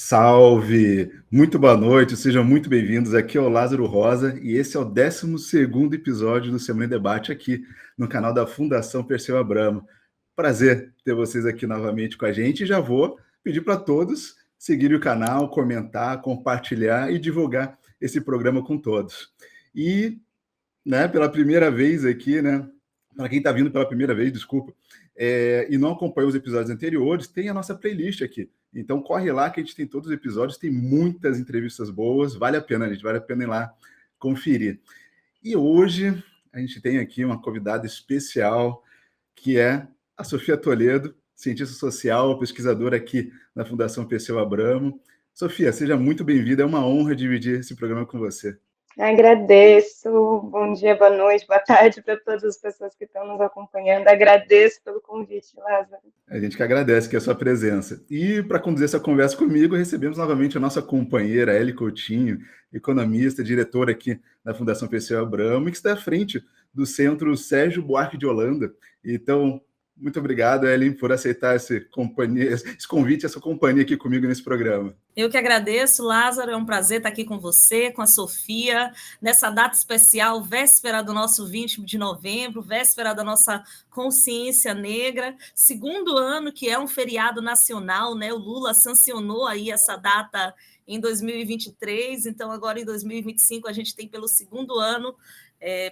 Salve! Muito boa noite, sejam muito bem-vindos. Aqui é o Lázaro Rosa e esse é o 12º episódio do Semana em Debate aqui no canal da Fundação Perseu Abramo. Prazer ter vocês aqui novamente com a gente e já vou pedir para todos seguirem o canal, comentar, compartilhar e divulgar esse programa com todos. E, pela primeira vez aqui, para quem está vindo pela primeira vez, desculpa, e não acompanhou os episódios anteriores, tem a nossa playlist aqui. Então corre lá que a gente tem todos os episódios, tem muitas entrevistas boas, vale a pena, gente, vale a pena ir lá conferir. E hoje a gente tem aqui uma convidada especial, que é a Sofia Toledo, cientista social, pesquisadora aqui na Fundação Perseu Abramo. Sofia, seja muito bem-vinda, é uma honra dividir esse programa com você. Agradeço, bom dia, boa noite, boa tarde para todas as pessoas que estão nos acompanhando. Agradeço pelo convite, Lázaro. A gente que agradece que a sua presença. E para conduzir essa conversa comigo, recebemos novamente a nossa companheira, Eli Coutinho, economista, diretora aqui da Fundação Perseu Abramo, e que está à frente do Centro Sérgio Buarque de Holanda. Então, muito obrigado, Eli, por aceitar esse convite, essa companhia aqui comigo nesse programa. Eu que agradeço, Lázaro, é um prazer estar aqui com você, com a Sofia, nessa data especial, véspera do nosso 20 de novembro, véspera da nossa consciência negra, segundo ano que é um feriado nacional, né? O Lula sancionou aí essa data em 2023, então agora em 2025 a gente tem pelo segundo ano,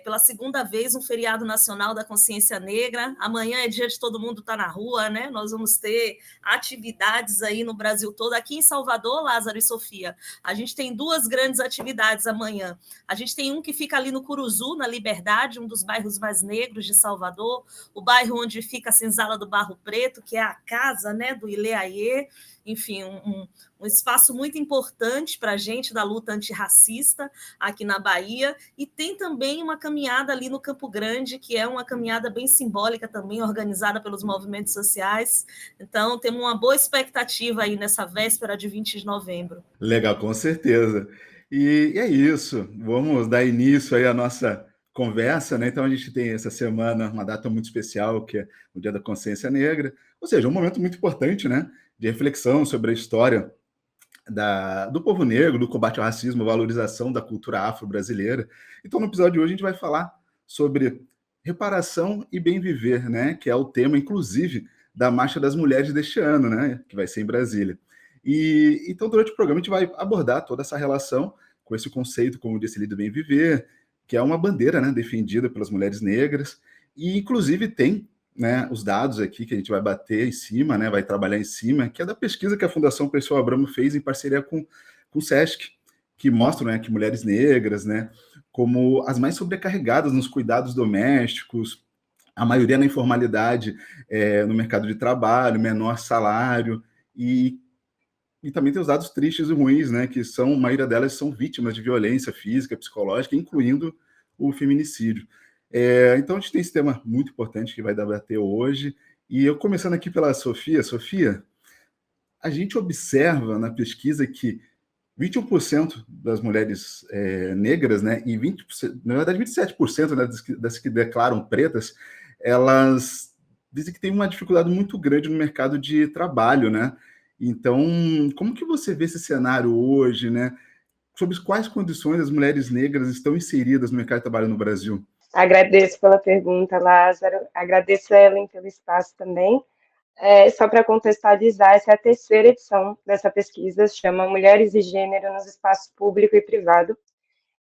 pela segunda vez, um feriado nacional da consciência negra. Amanhã é dia de todo mundo estar na rua, né? Nós vamos ter atividades aí no Brasil todo. Aqui em Salvador, Lázaro e Sofia, a gente tem duas grandes atividades amanhã. A gente tem um que fica ali no Curuzu, na Liberdade, um dos bairros mais negros de Salvador, o bairro onde fica a Senzala do Barro Preto, que é a casa, né, do Ileaie, enfim, um espaço muito importante para a gente da luta antirracista aqui na Bahia, e tem também uma caminhada ali no Campo Grande, que é uma caminhada bem simbólica também, organizada pelos movimentos sociais. Então, temos uma boa expectativa aí nessa véspera de 20 de novembro. Legal, com certeza. E é isso, vamos dar início aí à nossa conversa, né? Então a gente tem essa semana uma data muito especial, que é o Dia da Consciência Negra, ou seja, um momento muito importante, né, de reflexão sobre a história do povo negro, do combate ao racismo, valorização da cultura afro-brasileira. Então no episódio de hoje a gente vai falar sobre reparação e bem viver, né, que é o tema, inclusive, da Marcha das Mulheres deste ano, né, que vai ser em Brasília. E então durante o programa a gente vai abordar toda essa relação com esse conceito, como disse ali, do bem viver, que é uma bandeira, né, defendida pelas mulheres negras, e inclusive tem, né, os dados aqui que a gente vai bater em cima, né, vai trabalhar em cima, que é da pesquisa que a Fundação Perseu Abramo fez em parceria com o SESC, que mostram, né, que mulheres negras, né, como as mais sobrecarregadas nos cuidados domésticos, a maioria na informalidade no mercado de trabalho, menor salário, e também tem os dados tristes e ruins, né, que a maioria delas são vítimas de violência física, psicológica, incluindo o feminicídio. Então a gente tem esse tema muito importante que vai debater hoje, e eu começando aqui pela Sofia. Sofia, a gente observa na pesquisa que 21% das mulheres negras, né, e 20%, na verdade 27%, né, das que declaram pretas, elas dizem que tem uma dificuldade muito grande no mercado de trabalho, né? Então, como que você vê esse cenário hoje, né? Sobre quais condições as mulheres negras estão inseridas no mercado de trabalho no Brasil? Agradeço pela pergunta, Lázaro. Agradeço a Ellen pelo espaço também. Só para contextualizar, essa é a terceira edição dessa pesquisa, se chama Mulheres e Gênero nos Espaços Público e Privado.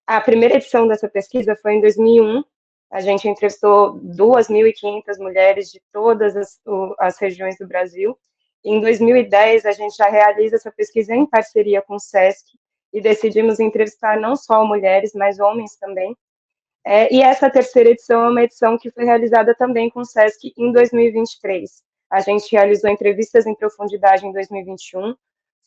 A primeira edição dessa pesquisa foi em 2001. A gente entrevistou 2.500 mulheres de todas as regiões do Brasil. Em 2010, a gente já realiza essa pesquisa em parceria com o SESC e decidimos entrevistar não só mulheres, mas homens também. E essa terceira edição é uma edição que foi realizada também com o SESC em 2023. A gente realizou entrevistas em profundidade em 2021.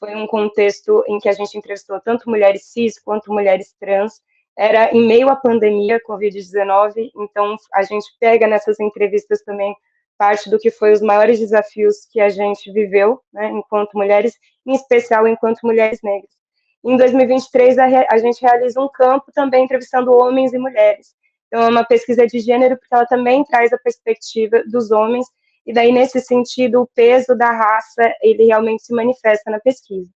Foi um contexto em que a gente entrevistou tanto mulheres cis quanto mulheres trans. Era em meio à pandemia, Covid-19, então a gente pega nessas entrevistas também parte do que foi os maiores desafios que a gente viveu, né, enquanto mulheres, em especial enquanto mulheres negras. Em 2023, a gente realiza um campo também entrevistando homens e mulheres. Então, é uma pesquisa de gênero, porque ela também traz a perspectiva dos homens, e daí, nesse sentido, o peso da raça, ele realmente se manifesta na pesquisa.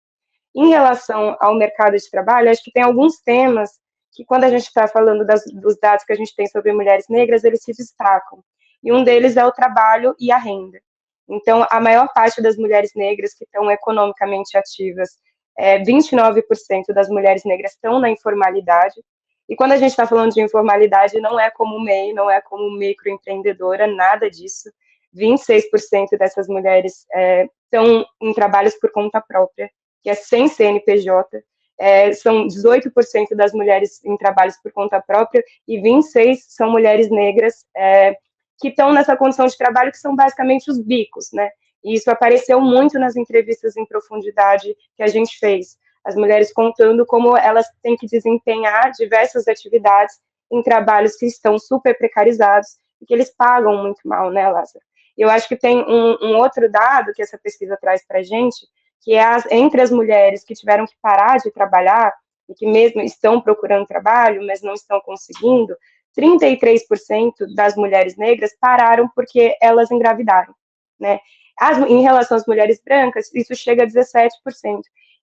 Em relação ao mercado de trabalho, acho que tem alguns temas que, quando a gente está falando dos dados que a gente tem sobre mulheres negras, eles se destacam. E um deles é o trabalho e a renda. Então, a maior parte das mulheres negras que estão economicamente ativas, 29% das mulheres negras estão na informalidade. E quando a gente está falando de informalidade, não é como MEI, não é como microempreendedora, nada disso. 26% dessas mulheres estão em trabalhos por conta própria, que é sem CNPJ. São 18% das mulheres em trabalhos por conta própria e 26% são mulheres negras que estão nessa condição de trabalho, que são basicamente os bicos, né? E isso apareceu muito nas entrevistas em profundidade que a gente fez. As mulheres contando como elas têm que desempenhar diversas atividades em trabalhos que estão super precarizados e que eles pagam muito mal, né, Lázaro? Eu acho que tem um outro dado que essa pesquisa traz para a gente, que é entre as mulheres que tiveram que parar de trabalhar e que mesmo estão procurando trabalho, mas não estão conseguindo, 33% das mulheres negras pararam porque elas engravidaram, né? Em relação às mulheres brancas, isso chega a 17%.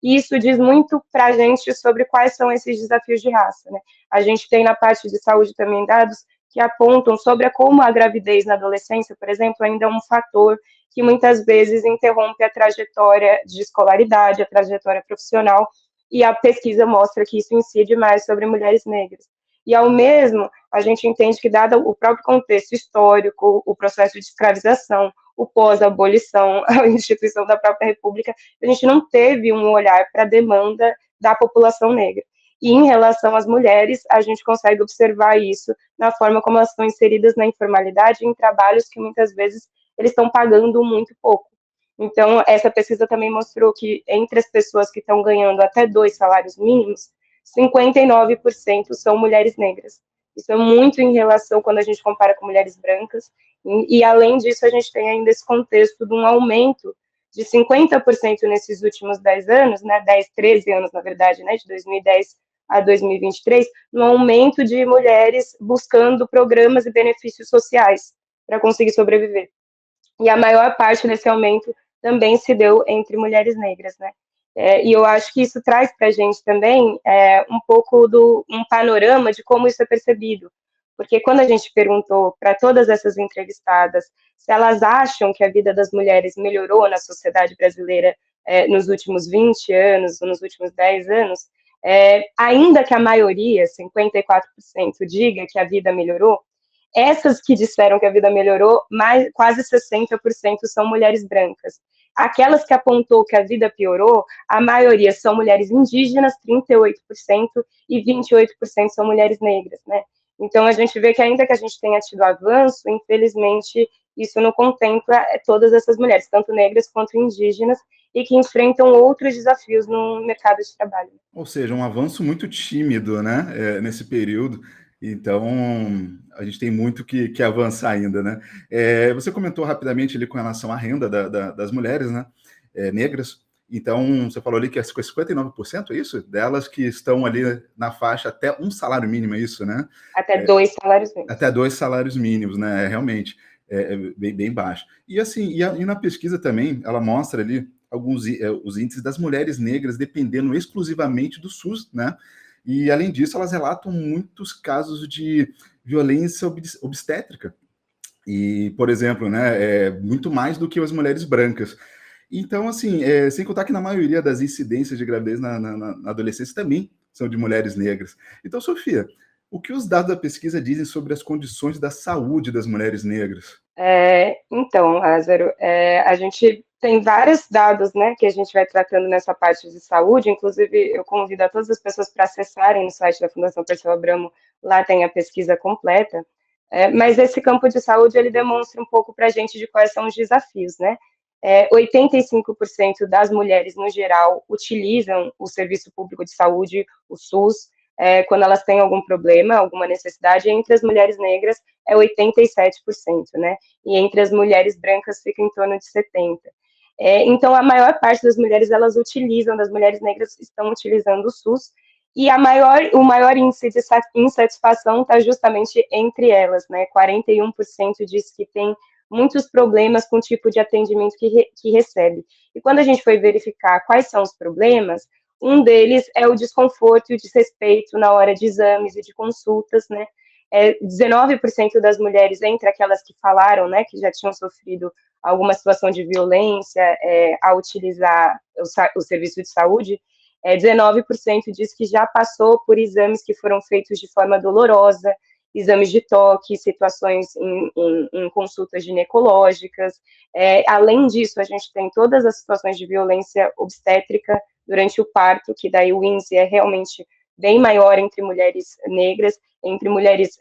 E isso diz muito para a gente sobre quais são esses desafios de raça, né? A gente tem na parte de saúde também dados que apontam sobre como a gravidez na adolescência, por exemplo, ainda é um fator que muitas vezes interrompe a trajetória de escolaridade, a trajetória profissional, e a pesquisa mostra que isso incide mais sobre mulheres negras. E, ao mesmo, a gente entende que, dado o próprio contexto histórico, o processo de escravização, o pós-abolição, a instituição da própria república, a gente não teve um olhar para a demanda da população negra. E, em relação às mulheres, a gente consegue observar isso na forma como elas estão inseridas na informalidade, em trabalhos que, muitas vezes, eles estão pagando muito pouco. Então, essa pesquisa também mostrou que, entre as pessoas que estão ganhando até 2 salários mínimos, 59% são mulheres negras. Isso é muito em relação quando a gente compara com mulheres brancas. E além disso, a gente tem ainda esse contexto de um aumento de 50% nesses últimos 10 anos, né, 10, 13 anos, na verdade, né, de 2010 a 2023, no aumento de mulheres buscando programas e benefícios sociais para conseguir sobreviver. E a maior parte desse aumento também se deu entre mulheres negras, né? E eu acho que isso traz para a gente também um pouco um panorama de como isso é percebido. Porque quando a gente perguntou para todas essas entrevistadas se elas acham que a vida das mulheres melhorou na sociedade brasileira nos últimos 20 anos, ou nos últimos 10 anos, ainda que a maioria, 54%, diga que a vida melhorou, essas que disseram que a vida melhorou, quase 60% são mulheres brancas. Aquelas que apontou que a vida piorou, a maioria são mulheres indígenas, 38%, e 28% são mulheres negras, né? Então, a gente vê que ainda que a gente tenha tido avanço, infelizmente, isso não contempla todas essas mulheres, tanto negras quanto indígenas, e que enfrentam outros desafios no mercado de trabalho. Ou seja, um avanço muito tímido, né, nesse período. Então, a gente tem muito que avançar ainda, né? Você comentou rapidamente ali com relação à renda das mulheres, né, negras. Então, você falou ali que é 59%, é isso? Delas que estão ali na faixa até um salário mínimo, é isso, né? Até 2 salários mínimos. Até 2 salários mínimos, né? Realmente, bem baixo. E assim, e na pesquisa também, ela mostra ali os índices das mulheres negras dependendo exclusivamente do SUS, né? E, além disso, elas relatam muitos casos de violência obstétrica. E, por exemplo, né, muito mais do que as mulheres brancas. Então, assim, sem contar que na maioria das incidências de gravidez na adolescência também são de mulheres negras. Então, Sofia, o que os dados da pesquisa dizem sobre as condições da saúde das mulheres negras? Então, Lázaro, a gente tem vários dados, né, que a gente vai tratando nessa parte de saúde. Inclusive, eu convido a todas as pessoas para acessarem no site da Fundação Perseu Abramo, lá tem a pesquisa completa. Mas esse campo de saúde, ele demonstra um pouco para a gente de quais são os desafios, né? 85% das mulheres, no geral, utilizam o Serviço Público de Saúde, o SUS, quando elas têm algum problema, alguma necessidade. Entre as mulheres negras, é 87%, né? E entre as mulheres brancas, fica em torno de 70%. Então, a maior parte das mulheres, das mulheres negras estão utilizando o SUS, e o maior índice de insatisfação está justamente entre elas, né? 41% diz que tem muitos problemas com o tipo de atendimento que recebe. E quando a gente foi verificar quais são os problemas, Um deles é o desconforto e o desrespeito na hora de exames e de consultas, né? 19% das mulheres, entre aquelas que falaram, né, que já tinham sofrido alguma situação de violência ao utilizar o serviço de saúde, 19% diz que já passou por exames que foram feitos de forma dolorosa, exames de toque, situações em consultas ginecológicas. Além disso, a gente tem todas as situações de violência obstétrica durante o parto, que daí o índice é realmente bem maior entre mulheres negras, entre mulheres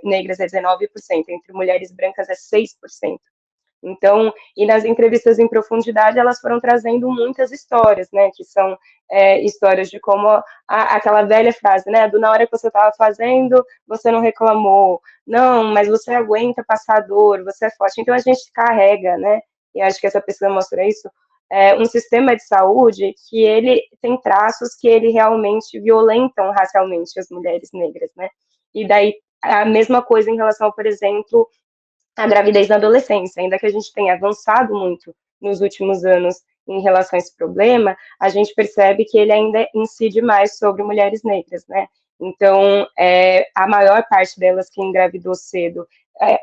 negras é 19%, entre mulheres brancas é 6%. Então, e nas entrevistas em profundidade, elas foram trazendo muitas histórias, né, que são histórias de como aquela velha frase, né, na hora que você estava fazendo, você não reclamou, não, mas você aguenta passar dor, você é forte, então a gente carrega, né, e acho que essa pesquisa mostra isso, um sistema de saúde que ele tem traços que ele realmente violentam racialmente as mulheres negras, né, e daí a mesma coisa em relação, por exemplo, a gravidez na adolescência, ainda que a gente tenha avançado muito nos últimos anos em relação a esse problema, a gente percebe que ele ainda incide mais sobre mulheres negras, né? Então, a maior parte delas que engravidou cedo,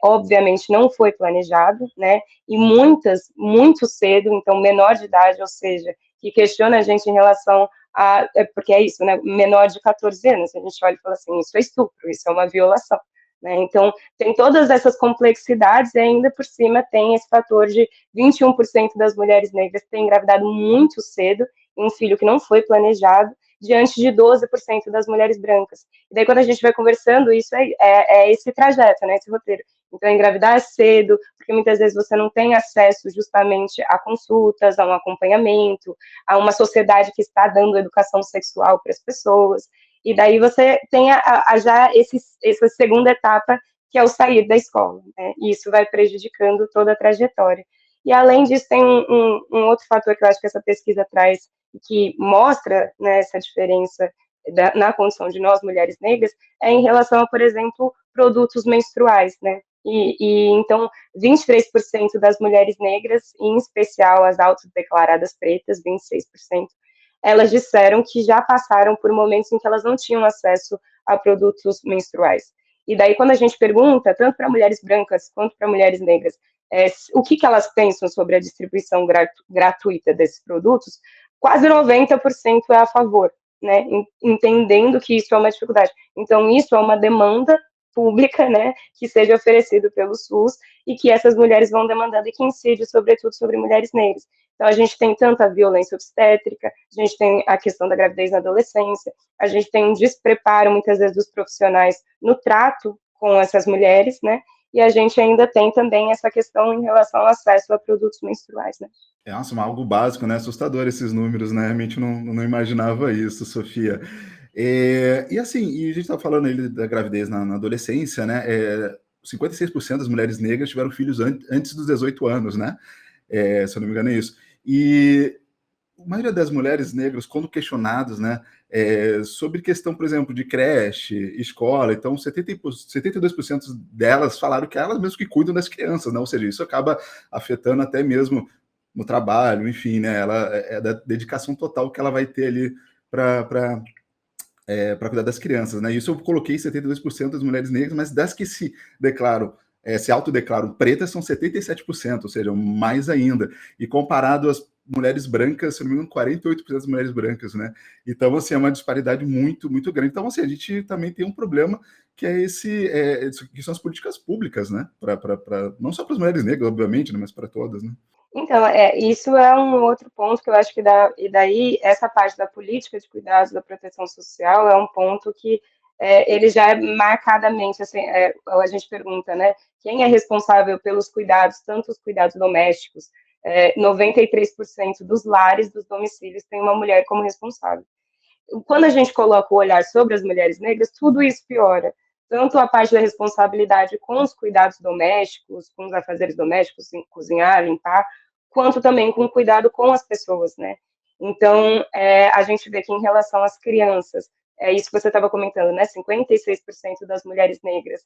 obviamente não foi planejado, né? E muitas, muito cedo, então menor de idade, ou seja, que questiona a gente em relação a, porque é isso, né? Menor de 14 anos, a gente olha e fala assim, isso é estupro, isso é uma violação. Né? Então, tem todas essas complexidades e ainda por cima tem esse fator de 21% das mulheres negras terem engravidado muito cedo, um filho que não foi planejado, diante de 12% das mulheres brancas. E daí, quando a gente vai conversando, isso é esse trajeto, né, esse roteiro. Então, engravidar cedo, porque muitas vezes você não tem acesso justamente a consultas, a um acompanhamento, a uma sociedade que está dando educação sexual para as pessoas. E daí você tem já essa segunda etapa, que é o sair da escola, né? E isso vai prejudicando toda a trajetória. E além disso, tem um outro fator que eu acho que essa pesquisa traz, que mostra, né, essa diferença na condição de nós, mulheres negras, é em relação a, por exemplo, produtos menstruais, né? E então, 23% das mulheres negras, em especial as autodeclaradas pretas, 26%, elas disseram que já passaram por momentos em que elas não tinham acesso a produtos menstruais. E daí, quando a gente pergunta, tanto para mulheres brancas quanto para mulheres negras, o que elas pensam sobre a distribuição gratuita desses produtos, quase 90% é a favor, né? Entendendo que isso é uma dificuldade. Então, isso é uma demanda pública, né, que seja oferecido pelo SUS e que essas mulheres vão demandando e que incide, sobretudo, sobre mulheres negras. Então, a gente tem tanta violência obstétrica, a gente tem a questão da gravidez na adolescência, a gente tem um despreparo, muitas vezes, dos profissionais no trato com essas mulheres, né, e a gente ainda tem também essa questão em relação ao acesso a produtos menstruais, né. Nossa, algo básico, né? Assustador esses números, né? Realmente não imaginava isso, Sofia. E assim, e a gente estava falando aí da gravidez na adolescência, né? 56% das mulheres negras tiveram filhos antes dos 18 anos, né? Se eu não me engano é isso. E a maioria das mulheres negras, quando questionadas, né, sobre questão, por exemplo, de creche, escola, então 72% delas falaram que elas mesmas que cuidam das crianças, né? Ou seja, isso acaba afetando até mesmo no trabalho, enfim, né? Ela é da dedicação total que ela vai ter ali para cuidar das crianças, né? Isso eu coloquei 72% das mulheres negras, mas das que se declaram, se autodeclaram pretas, são 77%, ou seja, mais ainda. E comparado às mulheres brancas, se não me engano, 48% das mulheres brancas, né? Então, assim, é uma disparidade muito, muito grande. Então, assim, a gente também tem um problema que é que são as políticas públicas, né? Não só para as mulheres negras, obviamente, né? Mas para todas, né? Então, isso é um outro ponto que eu acho que e daí essa parte da política de cuidados da proteção social é um ponto que ele já é marcadamente, assim, a gente pergunta, né, quem é responsável pelos cuidados, tanto os cuidados domésticos, 93% dos lares, dos domicílios, tem uma mulher como responsável. Quando a gente coloca o olhar sobre as mulheres negras, tudo isso piora. Tanto a parte da responsabilidade com os cuidados domésticos, com os afazeres domésticos, cozinhar, limpar, quanto também com cuidado com as pessoas, né? Então, a gente vê que em relação às crianças, é isso que você estava comentando, né? 56% das mulheres negras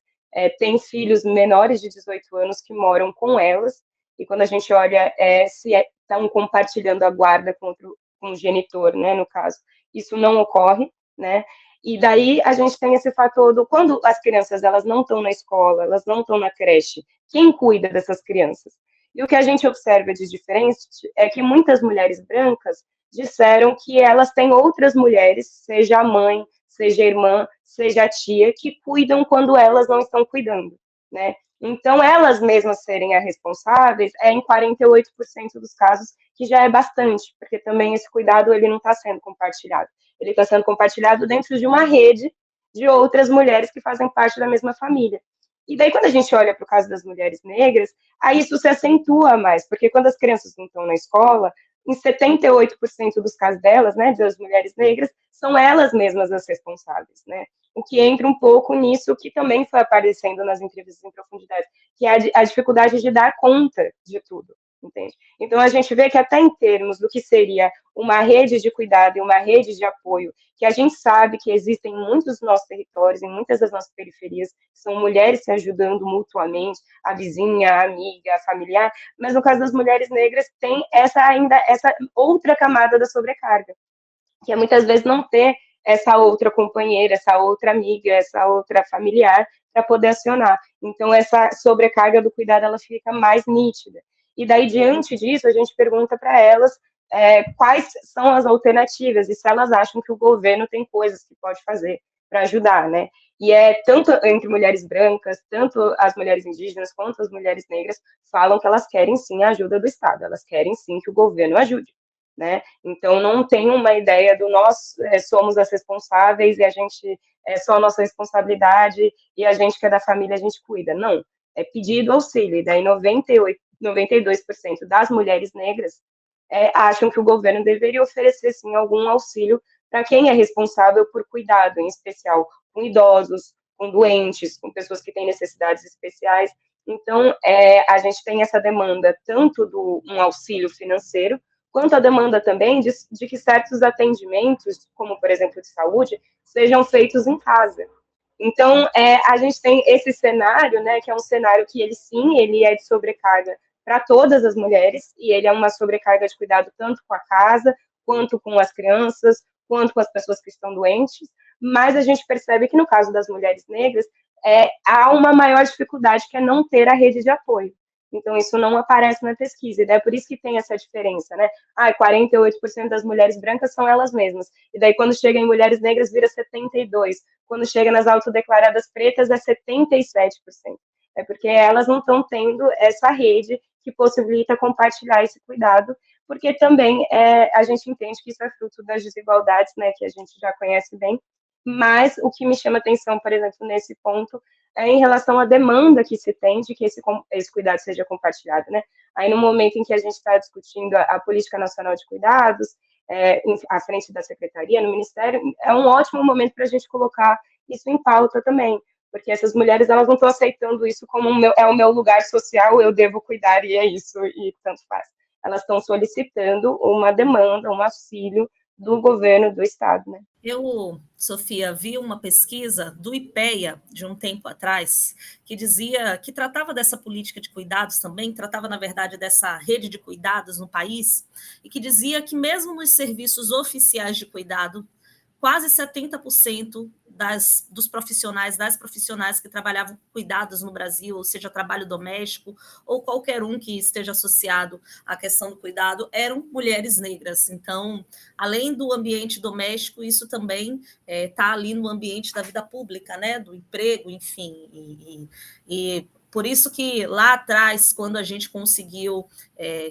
têm filhos menores de 18 anos que moram com elas, e quando a gente olha se estão compartilhando a guarda com o genitor, né, no caso. isso não ocorre, né? E daí a gente tem esse fator do quando as crianças elas não estão na escola, elas não estão na creche, quem cuida dessas crianças? E o que a gente observa de diferente é que muitas mulheres brancas disseram que elas têm outras mulheres, seja a mãe, seja a irmã, seja a tia, que cuidam quando elas não estão cuidando, né? Então, elas mesmas serem as responsáveis é em 48% dos casos, que já é bastante, porque também esse cuidado ele não está sendo compartilhado. Ele está sendo compartilhado dentro de uma rede de outras mulheres que fazem parte da mesma família. E daí, quando a gente olha para o caso das mulheres negras, aí isso se acentua mais, porque quando as crianças não estão na escola, em 78% dos casos delas, né, das mulheres negras, são elas mesmas as responsáveis, né? O que entra um pouco nisso que também foi aparecendo nas entrevistas em profundidade, que é a dificuldade de dar conta de tudo, entende? Então, a gente vê que até em termos do que seria uma rede de cuidado e uma rede de apoio, que a gente sabe que existem em muitos dos nossos territórios, em muitas das nossas periferias, são mulheres se ajudando mutuamente, a vizinha, a amiga, a familiar, mas no caso das mulheres negras tem essa outra camada da sobrecarga, que é muitas vezes não ter essa outra companheira, essa outra amiga, essa outra familiar para poder acionar. Então, essa sobrecarga do cuidado, ela fica mais nítida. E daí, diante disso, a gente pergunta para elas quais são as alternativas e se elas acham que o governo tem coisas que pode fazer para ajudar, né? E é tanto entre mulheres brancas, tanto as mulheres indígenas quanto as mulheres negras falam que elas querem sim a ajuda do Estado, elas querem sim que o governo ajude, né? Então não tem uma ideia do nós somos as responsáveis e a gente é só a nossa responsabilidade e a gente que é da família a gente cuida. Não, é pedido auxílio. E daí 92% das mulheres negras acham que o governo deveria oferecer sim algum auxílio para quem é responsável por cuidado, em especial com idosos, com doentes, com pessoas que têm necessidades especiais. Então, a gente tem essa demanda tanto do um auxílio financeiro, quanto a demanda também de que certos atendimentos, como, por exemplo, de saúde, sejam feitos em casa. Então, a gente tem esse cenário, né, que é um cenário que ele, sim, ele é de sobrecarga para todas as mulheres, e ele é uma sobrecarga de cuidado tanto com a casa, quanto com as crianças, quanto com as pessoas que estão doentes, mas a gente percebe que no caso das mulheres negras, há uma maior dificuldade que é não ter a rede de apoio. Então, isso não aparece na pesquisa, e é por isso que tem essa diferença, né? 48% das mulheres brancas são elas mesmas, e daí quando chega em mulheres negras vira 72%, quando chega nas autodeclaradas pretas é 77%. É porque elas não estão tendo essa rede que possibilita compartilhar esse cuidado, porque também a gente entende que isso é fruto das desigualdades, né, que a gente já conhece bem, mas o que me chama atenção, por exemplo, nesse ponto, é em relação à demanda que se tem de que esse cuidado seja compartilhado, né? Aí, no momento em que a gente está discutindo a Política Nacional de Cuidados, à frente da Secretaria, no Ministério, é um ótimo momento para a gente colocar isso em pauta também, porque essas mulheres, elas não estão aceitando isso como o meu lugar social, eu devo cuidar, e é isso, e tanto faz. Elas estão solicitando uma demanda, um auxílio do governo do Estado, né? Eu, Sofia, vi uma pesquisa do IPEA de um tempo atrás que dizia que tratava dessa política de cuidados também, tratava, na verdade, dessa rede de cuidados no país, e que dizia que mesmo nos serviços oficiais de cuidado, quase 70% dos profissionais, das profissionais que trabalhavam com cuidados no Brasil, ou seja, trabalho doméstico, ou qualquer um que esteja associado à questão do cuidado, eram mulheres negras. Então, além do ambiente doméstico, isso também está ali no ambiente da vida pública, né, do emprego, enfim, e por isso que lá atrás, quando a gente conseguiu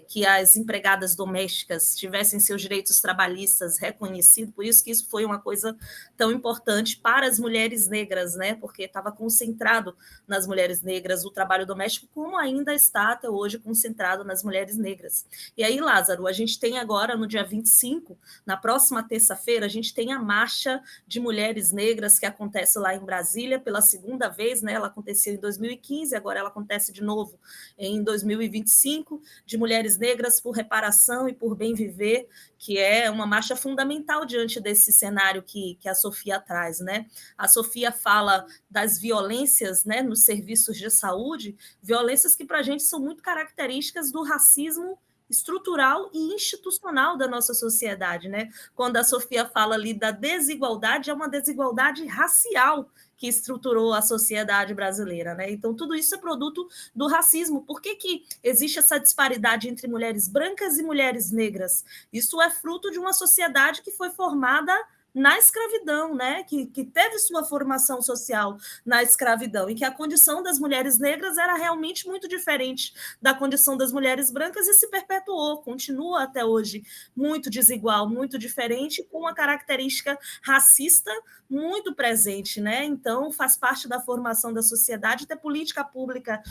que as empregadas domésticas tivessem seus direitos trabalhistas reconhecidos, por isso que isso foi uma coisa tão importante para as mulheres negras, né? Porque estava concentrado nas mulheres negras o trabalho doméstico, como ainda está até hoje concentrado nas mulheres negras. E aí, Lázaro, a gente tem agora, no dia 25, na próxima terça-feira, a gente tem a Marcha de Mulheres Negras que acontece lá em Brasília pela segunda vez, né? Ela aconteceu em 2015, agora ela acontece de novo em 2025, de mulheres negras por reparação e por bem viver, que é uma marcha fundamental diante desse cenário que a Sofia traz, né? A Sofia fala das violências, né, nos serviços de saúde, violências que para a gente são muito características do racismo estrutural e institucional da nossa sociedade, né? Quando a Sofia fala ali da desigualdade, é uma desigualdade racial que estruturou a sociedade brasileira, né? Então, tudo isso é produto do racismo. Por que existe essa disparidade entre mulheres brancas e mulheres negras? Isso é fruto de uma sociedade que foi formada na escravidão, né? Que teve sua formação social na escravidão, e que a condição das mulheres negras era realmente muito diferente da condição das mulheres brancas e se perpetuou, continua até hoje muito desigual, muito diferente, com uma característica racista muito presente, né? Então, faz parte da formação da sociedade ter política pública,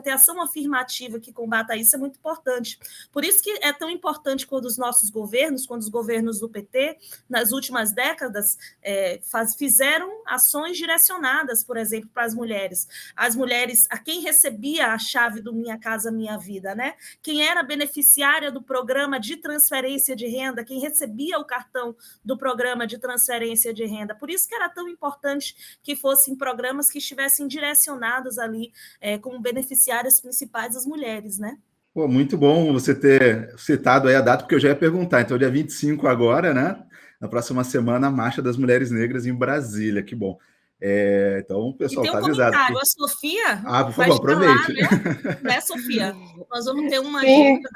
ter ação afirmativa que combata isso é muito importante. Por isso que é tão importante quando os governos do PT, nas últimas décadas, fizeram ações direcionadas, por exemplo, para as mulheres. As mulheres, a quem recebia a chave do Minha Casa Minha Vida, né? Quem era beneficiária do programa de transferência de renda, quem recebia o cartão do programa de transferência de renda. Por isso que era tão importante que fossem programas que estivessem direcionados ali como beneficiárias principais as mulheres, né? Pô, muito bom você ter citado aí a data, porque eu já ia perguntar. Então, dia 25 agora, né? Na próxima semana, a Marcha das Mulheres Negras em Brasília. Que bom. Então, o pessoal está avisado. E tem um comentário, a Sofia por favor, aproveite. Né, Sofia? Nós vamos ter uma agenda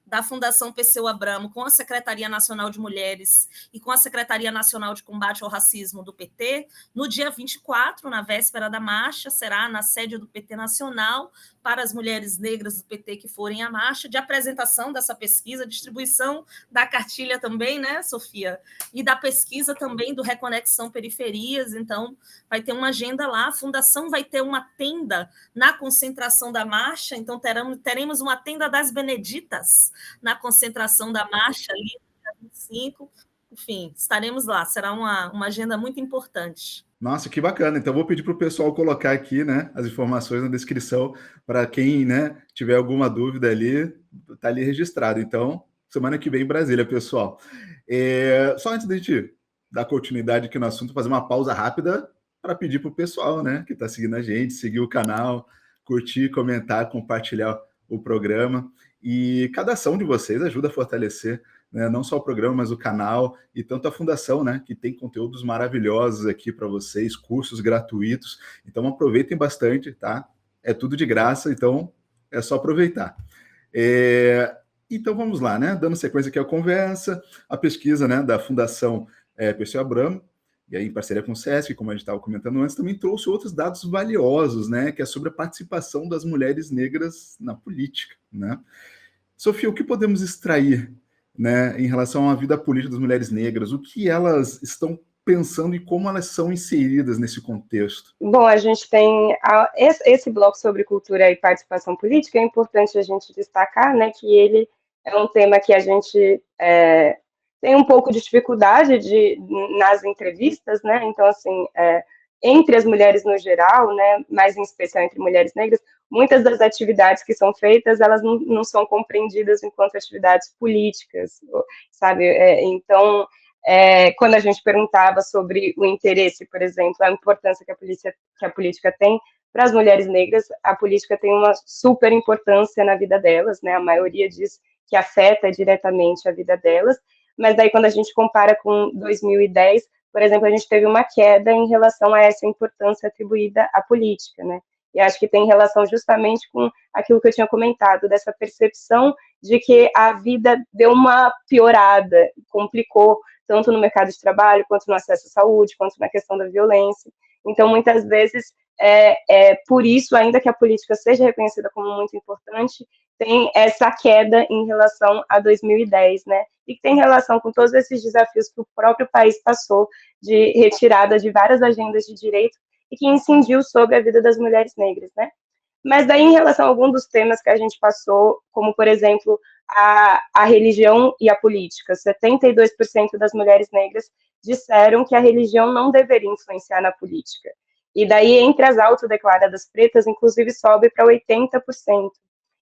da Fundação Perseu Abramo com a Secretaria Nacional de Mulheres e com a Secretaria Nacional de Combate ao Racismo do PT, no dia 24, na véspera da marcha, será na sede do PT Nacional, para as mulheres negras do PT que forem à marcha, de apresentação dessa pesquisa, distribuição da cartilha também, né, Sofia? E da pesquisa também do Reconexão Periferias. Então, vai ter uma agenda lá, a Fundação vai ter uma tenda na concentração da marcha, então teremos uma tenda das Beneditas na concentração da marcha, ali no dia 25. Enfim, estaremos lá, será uma agenda muito importante. Nossa, que bacana. Então, vou pedir para o pessoal colocar aqui, né, as informações na descrição, para quem, né, tiver alguma dúvida ali, está ali registrado. Então, semana que vem em Brasília, pessoal. Só antes de a gente dar continuidade aqui no assunto, fazer uma pausa rápida para pedir para o pessoal, né, que está seguindo a gente, seguir o canal, curtir, comentar, compartilhar o programa. E cada ação de vocês ajuda a fortalecer, né, não só o programa, mas o canal e tanto a Fundação, né, que tem conteúdos maravilhosos aqui para vocês, cursos gratuitos. Então, aproveitem bastante, tá? É tudo de graça, então é só aproveitar. Então, vamos lá, né? Dando sequência aqui à conversa, a pesquisa, né, da Fundação Perseu Abramo, e aí em parceria com o SESC, como a gente estava comentando antes, também trouxe outros dados valiosos, né, que é sobre a participação das mulheres negras na política, né? Sofia, o que podemos extrair, né, em relação à vida política das mulheres negras? O que elas estão pensando e como elas são inseridas nesse contexto? Bom, a gente tem esse bloco sobre cultura e participação política, é importante a gente destacar, né, que ele é um tema que a gente tem um pouco de dificuldade nas entrevistas, né, então, assim, entre as mulheres no geral, né, mas em especial entre mulheres negras, muitas das atividades que são feitas, elas não são compreendidas enquanto atividades políticas, sabe? Então, quando a gente perguntava sobre o interesse, por exemplo, a importância que a política tem para as mulheres negras, a política tem uma super importância na vida delas, né? A maioria diz que afeta diretamente a vida delas, mas daí quando a gente compara com 2010, por exemplo, a gente teve uma queda em relação a essa importância atribuída à política, né? E acho que tem relação justamente com aquilo que eu tinha comentado, dessa percepção de que a vida deu uma piorada, complicou, tanto no mercado de trabalho, quanto no acesso à saúde, quanto na questão da violência. Então, muitas vezes, por isso, ainda que a política seja reconhecida como muito importante, tem essa queda em relação a 2010, né? E que tem relação com todos esses desafios que o próprio país passou de retirada de várias agendas de direito e que incidiu sobre a vida das mulheres negras, né? Mas daí, em relação a alguns dos temas que a gente passou, como, por exemplo, a religião e a política, 72% das mulheres negras disseram que a religião não deveria influenciar na política. E daí, entre as autodeclaradas pretas, inclusive, sobe para 80%.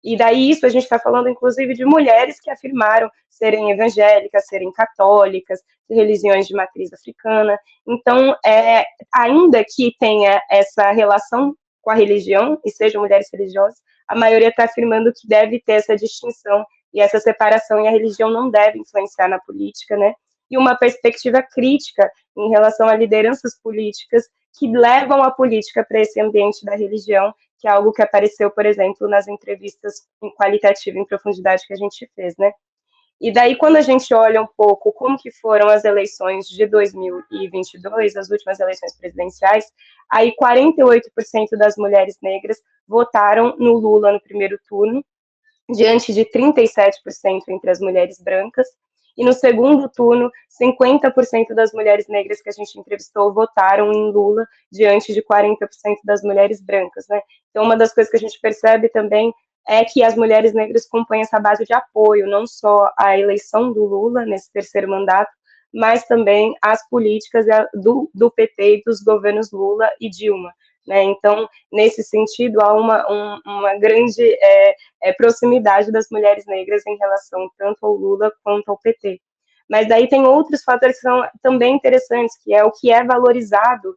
E daí, isso a gente está falando, inclusive, de mulheres que afirmaram serem evangélicas, serem católicas, de religiões de matriz africana. Então, ainda que tenha essa relação com a religião, e sejam mulheres religiosas, a maioria está afirmando que deve ter essa distinção e essa separação, e a religião não deve influenciar na política, né? E uma perspectiva crítica em relação a lideranças políticas que levam a política para esse ambiente da religião, que é algo que apareceu, por exemplo, nas entrevistas em qualitativa, em profundidade que a gente fez, né? E daí, quando a gente olha um pouco como que foram as eleições de 2022, as últimas eleições presidenciais, aí 48% das mulheres negras votaram no Lula no primeiro turno, diante de 37% entre as mulheres brancas, e no segundo turno, 50% das mulheres negras que a gente entrevistou votaram em Lula, diante de 40% das mulheres brancas, né? Então, uma das coisas que a gente percebe também é que as mulheres negras compõem essa base de apoio, não só à eleição do Lula, nesse terceiro mandato, mas também às políticas do PT e dos governos Lula e Dilma, né? Então, nesse sentido, há uma grande proximidade das mulheres negras em relação tanto ao Lula quanto ao PT. Mas daí tem outros fatores que são também interessantes, que é o que é valorizado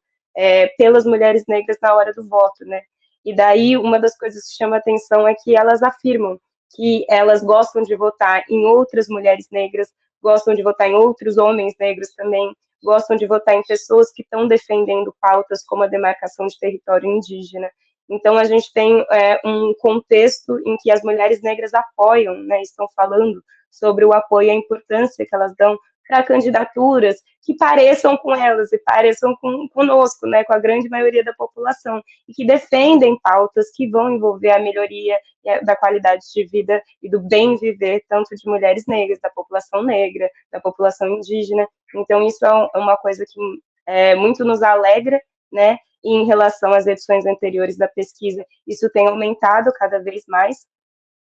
pelas mulheres negras na hora do voto, né? E daí uma das coisas que chama atenção é que elas afirmam que elas gostam de votar em outras mulheres negras, gostam de votar em outros homens negros também, gostam de votar em pessoas que estão defendendo pautas como a demarcação de território indígena. Então, a gente tem um contexto em que as mulheres negras apoiam, né, estão falando sobre o apoio e a importância que elas dão para candidaturas que pareçam com elas e pareçam conosco, né, com a grande maioria da população, e que defendem pautas que vão envolver a melhoria da qualidade de vida e do bem viver, tanto de mulheres negras, da população negra, da população indígena. Então, isso é uma coisa que muito nos alegra, né, e em relação às edições anteriores da pesquisa, isso tem aumentado cada vez mais.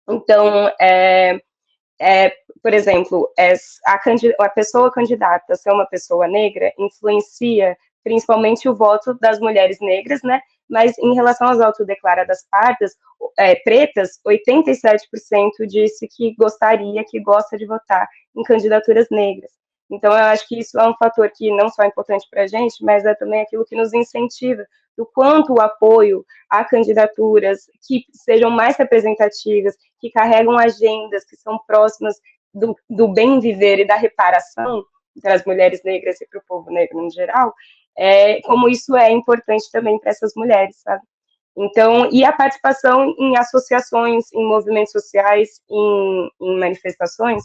Então, por exemplo, a pessoa candidata a ser uma pessoa negra influencia principalmente o voto das mulheres negras, né? Mas em relação às autodeclaradas pardas, pretas, 87% disse que gosta de votar em candidaturas negras. Então, eu acho que isso é um fator que não só é importante para a gente, mas é também aquilo que nos incentiva, do quanto o apoio a candidaturas que sejam mais representativas, que carregam agendas que são próximas do bem viver e da reparação para as mulheres negras e para o povo negro no geral, como isso é importante também para essas mulheres, sabe? Então, e a participação em associações, em movimentos sociais, em manifestações,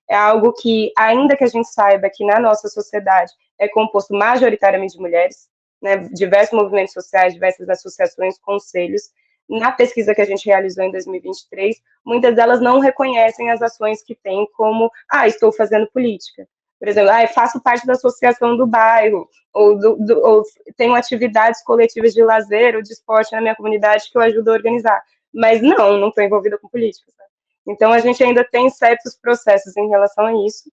é algo que, ainda que a gente saiba que na nossa sociedade é composto majoritariamente de mulheres, né, diversos movimentos sociais, diversas associações, conselhos, na pesquisa que a gente realizou em 2023, muitas delas não reconhecem as ações que têm como, estou fazendo política. Por exemplo, faço parte da associação do bairro, ou tenho atividades coletivas de lazer ou de esporte na minha comunidade que eu ajudo a organizar. Mas não estou envolvida com política, sabe? Então, a gente ainda tem certos processos em relação a isso,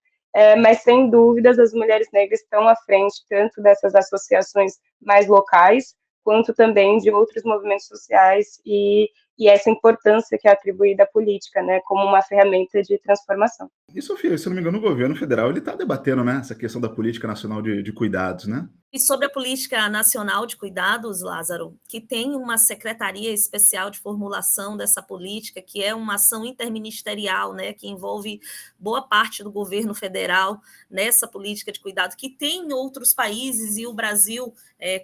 mas, sem dúvidas, as mulheres negras estão à frente tanto dessas associações mais locais, quanto também de outros movimentos sociais e essa importância que é atribuída à política, né, como uma ferramenta de transformação. E, Sofia, se não me engano, o governo federal ele está debatendo, né, essa questão da política nacional de cuidados, né? E sobre a Política Nacional de Cuidados, Lázaro, que tem uma secretaria especial de formulação dessa política, que é uma ação interministerial, né, que envolve boa parte do governo federal nessa política de cuidado, que tem em outros países, e o Brasil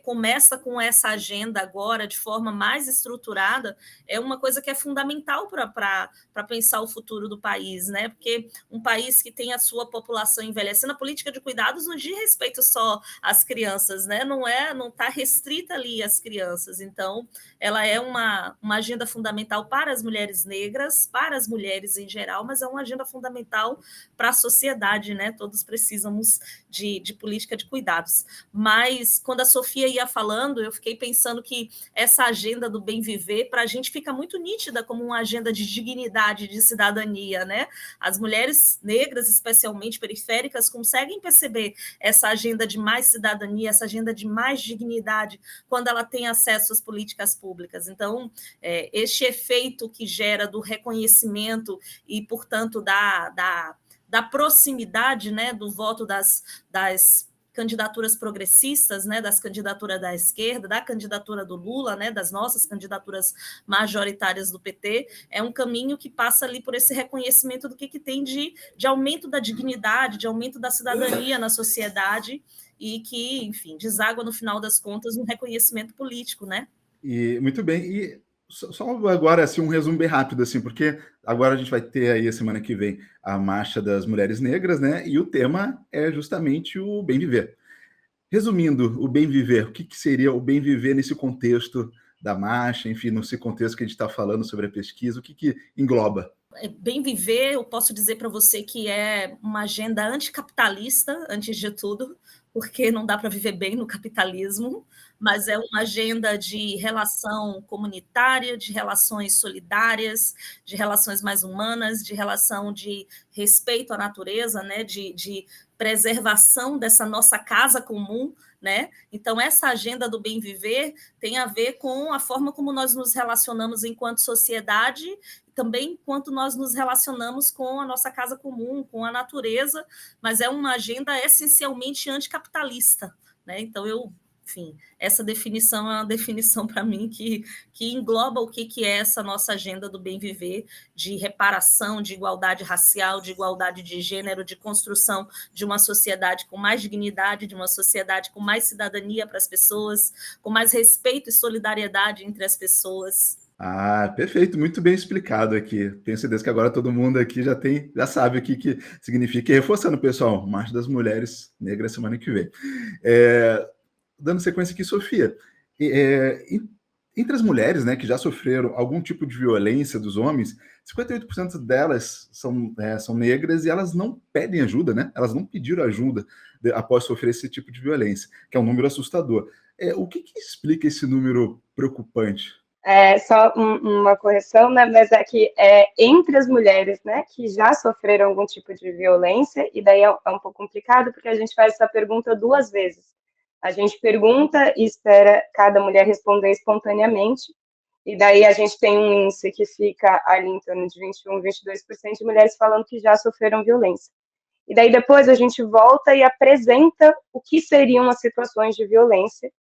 começa com essa agenda agora de forma mais estruturada, é uma coisa que é fundamental para pensar o futuro do país, né? Porque um país que tem a sua população envelhecendo, a política de cuidados não diz respeito só às crianças, né? Não está restrita ali às crianças. Então, ela é uma agenda fundamental para as mulheres negras, para as mulheres em geral, mas é uma agenda fundamental para a sociedade, né? Todos precisamos de política de cuidados. Mas, quando a Sofia ia falando, eu fiquei pensando que essa agenda do bem viver, para a gente, fica muito nítida como uma agenda de dignidade, de cidadania, né? As mulheres negras, especialmente periféricas, conseguem perceber essa agenda de mais cidadania, essa agenda de mais dignidade, quando ela tem acesso às políticas públicas. Então, este efeito que gera do reconhecimento e, portanto, da proximidade, né, do voto das candidaturas progressistas, né, das candidaturas da esquerda, da candidatura do Lula, né, das nossas candidaturas majoritárias do PT, é um caminho que passa ali por esse reconhecimento do que tem de aumento da dignidade, de aumento da cidadania na sociedade, e que, enfim, deságua, no final das contas, no reconhecimento político, né? E muito bem, e só agora assim, um resumo bem rápido, assim, porque agora a gente vai ter aí a semana que vem a Marcha das Mulheres Negras, né? E o tema é justamente o bem viver. Resumindo, o bem viver, o que seria o bem viver nesse contexto da marcha, enfim, nesse contexto que a gente está falando sobre a pesquisa, o que engloba? Bem viver, eu posso dizer para você que é uma agenda anticapitalista, antes de tudo, porque não dá para viver bem no capitalismo, mas é uma agenda de relação comunitária, de relações solidárias, de relações mais humanas, de relação de respeito à natureza, né, de preservação dessa nossa casa comum, né? Então, essa agenda do bem viver tem a ver com a forma como nós nos relacionamos enquanto sociedade, também enquanto nós nos relacionamos com a nossa casa comum, com a natureza, mas é uma agenda essencialmente anticapitalista, né? Então, enfim, essa definição é uma definição para mim que engloba o que é essa nossa agenda do bem viver, de reparação, de igualdade racial, de igualdade de gênero, de construção de uma sociedade com mais dignidade, de uma sociedade com mais cidadania para as pessoas, com mais respeito e solidariedade entre as pessoas. Ah, perfeito, muito bem explicado aqui. Tenho certeza que agora todo mundo aqui já sabe o que significa. E reforçando, pessoal, Marcha das Mulheres Negras semana que vem. Dando sequência aqui, Sofia, entre as mulheres, né, que já sofreram algum tipo de violência dos homens, 58% delas são negras e elas não pedem ajuda, né? Elas não pediram ajuda após sofrer esse tipo de violência, que é um número assustador. O que explica esse número preocupante? Só uma correção, né? Mas é que entre as mulheres, né, que já sofreram algum tipo de violência, e daí é um pouco complicado, porque a gente faz essa pergunta duas vezes. A gente pergunta e espera cada mulher responder espontaneamente, e daí a gente tem um índice que fica ali em torno de 21, 22% de mulheres falando que já sofreram violência. E daí depois a gente volta e apresenta o que seriam as situações de violência,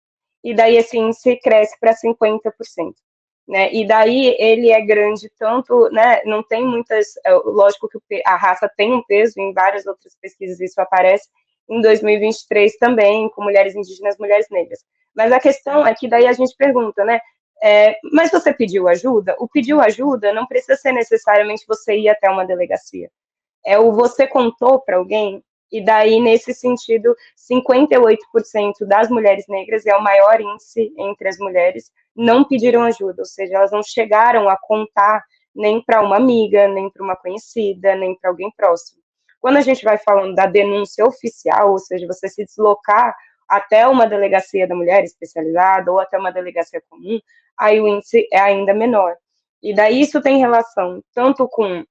e daí esse índice cresce para 50%. Né? E daí ele é grande tanto, né? Não tem muitas, lógico que a raça tem um peso, em várias outras pesquisas isso aparece, em 2023 também, com mulheres indígenas, mulheres negras. Mas a questão é que daí a gente pergunta, né? Mas você pediu ajuda? O pediu ajuda não precisa ser necessariamente você ir até uma delegacia. O você contou para alguém, e daí, nesse sentido, 58% das mulheres negras, é o maior índice entre as mulheres, não pediram ajuda, ou seja, elas não chegaram a contar nem para uma amiga, nem para uma conhecida, nem para alguém próximo. Quando a gente vai falando da denúncia oficial, ou seja, você se deslocar até uma delegacia da mulher especializada ou até uma delegacia comum, aí o índice é ainda menor. E daí isso tem relação tanto com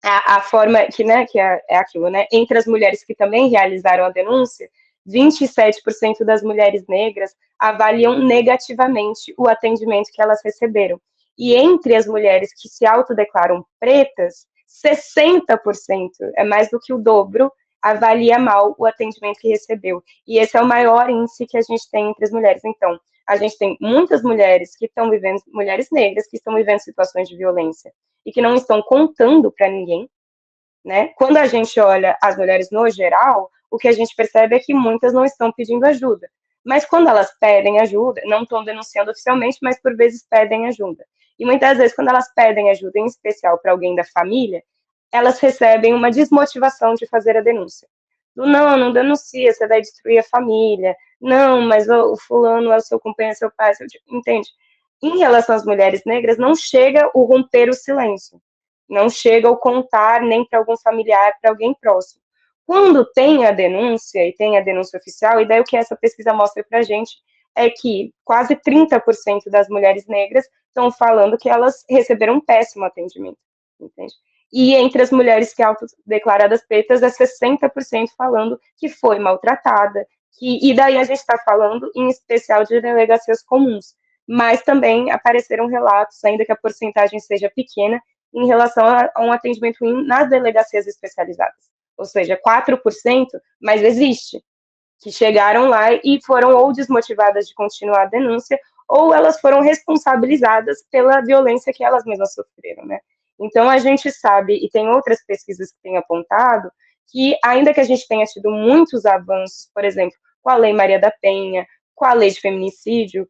a forma que, né, que é aquilo, né, entre as mulheres que também realizaram a denúncia, 27% das mulheres negras avaliam negativamente o atendimento que elas receberam. E entre as mulheres que se autodeclaram pretas, 60%, é mais do que o dobro, avalia mal o atendimento que recebeu. E esse é o maior índice que a gente tem entre as mulheres. Então, a gente tem muitas mulheres que estão vivendo, mulheres negras que estão vivendo situações de violência e que não estão contando para ninguém, né? Quando a gente olha as mulheres no geral, o que a gente percebe é que muitas não estão pedindo ajuda. Mas quando elas pedem ajuda, não estão denunciando oficialmente, mas por vezes pedem ajuda. E muitas vezes, quando elas pedem ajuda, em especial para alguém da família, elas recebem uma desmotivação de fazer a denúncia. Não denuncia, você vai destruir a família. Não, mas o fulano é o seu companheiro, seu pai, entende? Em relação às mulheres negras, não chega o romper o silêncio. Não chega o contar nem para algum familiar, para alguém próximo. Quando tem a denúncia, e tem a denúncia oficial, e daí o que essa pesquisa mostra para a gente é que quase 30% das mulheres negras estão falando que elas receberam um péssimo atendimento, entende? E entre as mulheres que autodeclaradas pretas, é 60% falando que foi maltratada, e daí a gente está falando, em especial, de delegacias comuns, mas também apareceram relatos, ainda que a porcentagem seja pequena, em relação a um atendimento ruim nas delegacias especializadas. Ou seja, 4%, mas existe. que chegaram lá e foram ou desmotivadas de continuar a denúncia, ou elas foram responsabilizadas pela violência que elas mesmas sofreram, né? Então, a gente sabe, e tem outras pesquisas que têm apontado, que ainda que a gente tenha tido muitos avanços, por exemplo, com a Lei Maria da Penha, com a lei de feminicídio,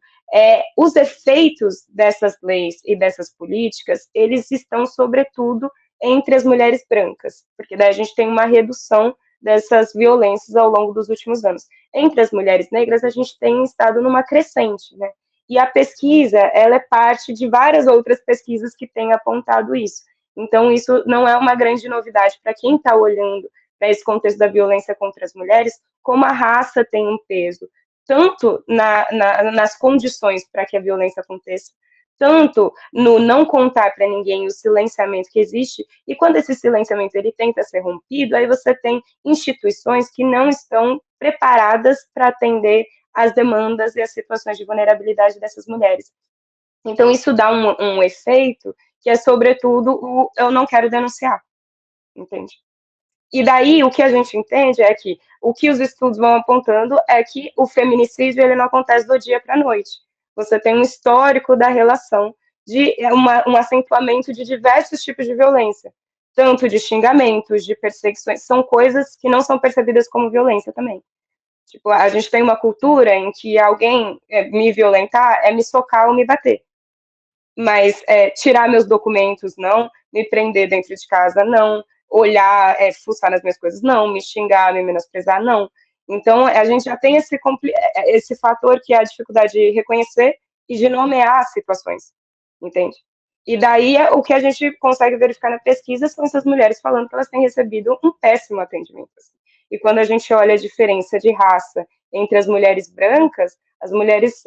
os efeitos dessas leis e dessas políticas, eles estão, sobretudo, entre as mulheres brancas, porque daí a gente tem uma redução dessas violências ao longo dos últimos anos. Entre as mulheres negras, a gente tem estado numa crescente, né? E a pesquisa, ela é parte de várias outras pesquisas que têm apontado isso. Então, isso não é uma grande novidade para quem está olhando para esse contexto da violência contra as mulheres, como a raça tem um peso, tanto nas condições para que a violência aconteça, tanto no não contar para ninguém o silenciamento que existe, e quando esse silenciamento ele tenta ser rompido, aí você tem instituições que não estão preparadas para atender as demandas e as situações de vulnerabilidade dessas mulheres. Então, isso dá um efeito que é, sobretudo, o eu não quero denunciar, entende? E daí, o que a gente entende é que o que os estudos vão apontando é que o feminicídio ele não acontece do dia para a noite. Você tem um histórico da relação de um acentuamento de diversos tipos de violência, tanto de xingamentos, de perseguições, são coisas que não são percebidas como violência também. Tipo, a gente tem uma cultura em que alguém me violentar é me socar ou me bater. Mas tirar meus documentos, não. Me prender dentro de casa, não. Olhar, fuçar nas minhas coisas, não. Me xingar, me menosprezar, não. Então, a gente já tem esse fator que é a dificuldade de reconhecer e de nomear as situações, entende? E daí, o que a gente consegue verificar na pesquisa são essas mulheres falando que elas têm recebido um péssimo atendimento. Assim. E quando a gente olha a diferença de raça entre as mulheres brancas, as mulheres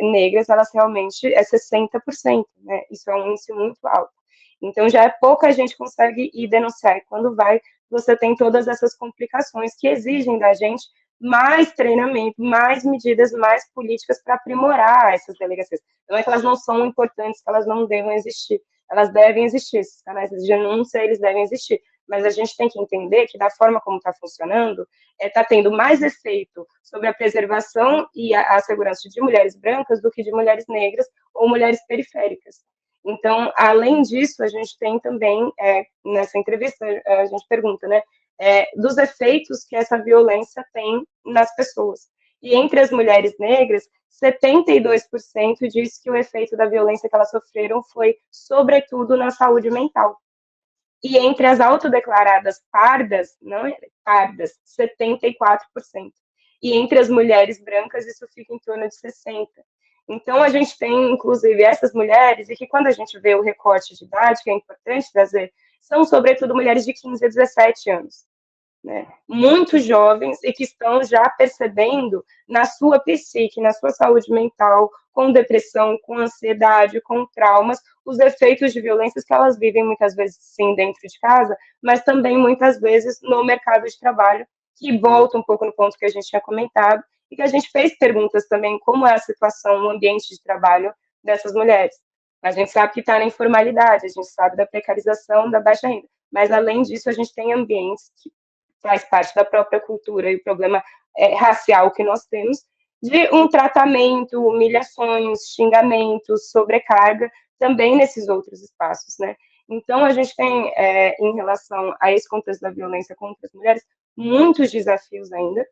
negras, elas realmente é 60%, né? Isso é um índice muito alto. Então, já é pouca gente consegue ir denunciar. E quando vai, você tem todas essas complicações que exigem da gente mais treinamento, mais medidas, mais políticas para aprimorar essas delegacias. Não é que elas não são importantes, que elas não devem existir. Elas devem existir, esses canais de denúncia, eles devem existir. Mas a gente tem que entender que, da forma como está funcionando, está tendo mais efeito sobre a preservação e a segurança de mulheres brancas do que de mulheres negras ou mulheres periféricas. Então, além disso, a gente tem também, nessa entrevista, a gente pergunta, né, dos efeitos que essa violência tem nas pessoas. E entre as mulheres negras, 72% diz que o efeito da violência que elas sofreram foi, sobretudo, na saúde mental. E entre as autodeclaradas pardas, não pardas, 74%. E entre as mulheres brancas, isso fica em torno de 60%. Então, a gente tem, inclusive, essas mulheres, e que quando a gente vê o recorte de idade, que é importante trazer, são, sobretudo, mulheres de 15 a 17 anos. Né? Muito jovens e que estão já percebendo na sua psique, na sua saúde mental, com depressão, com ansiedade, com traumas, os efeitos de violências que elas vivem muitas vezes sim dentro de casa, mas também muitas vezes no mercado de trabalho, que volta um pouco no ponto que a gente tinha comentado, e que a gente fez perguntas também como é a situação no ambiente de trabalho dessas mulheres. A gente sabe que está na informalidade, a gente sabe da precarização, da baixa renda, mas além disso a gente tem ambientes que faz parte da própria cultura e o problema racial que nós temos, de um tratamento, humilhações, xingamentos, sobrecarga, também nesses outros espaços, né? Então, a gente tem, em relação a esse contexto da violência contra as mulheres, muitos desafios ainda,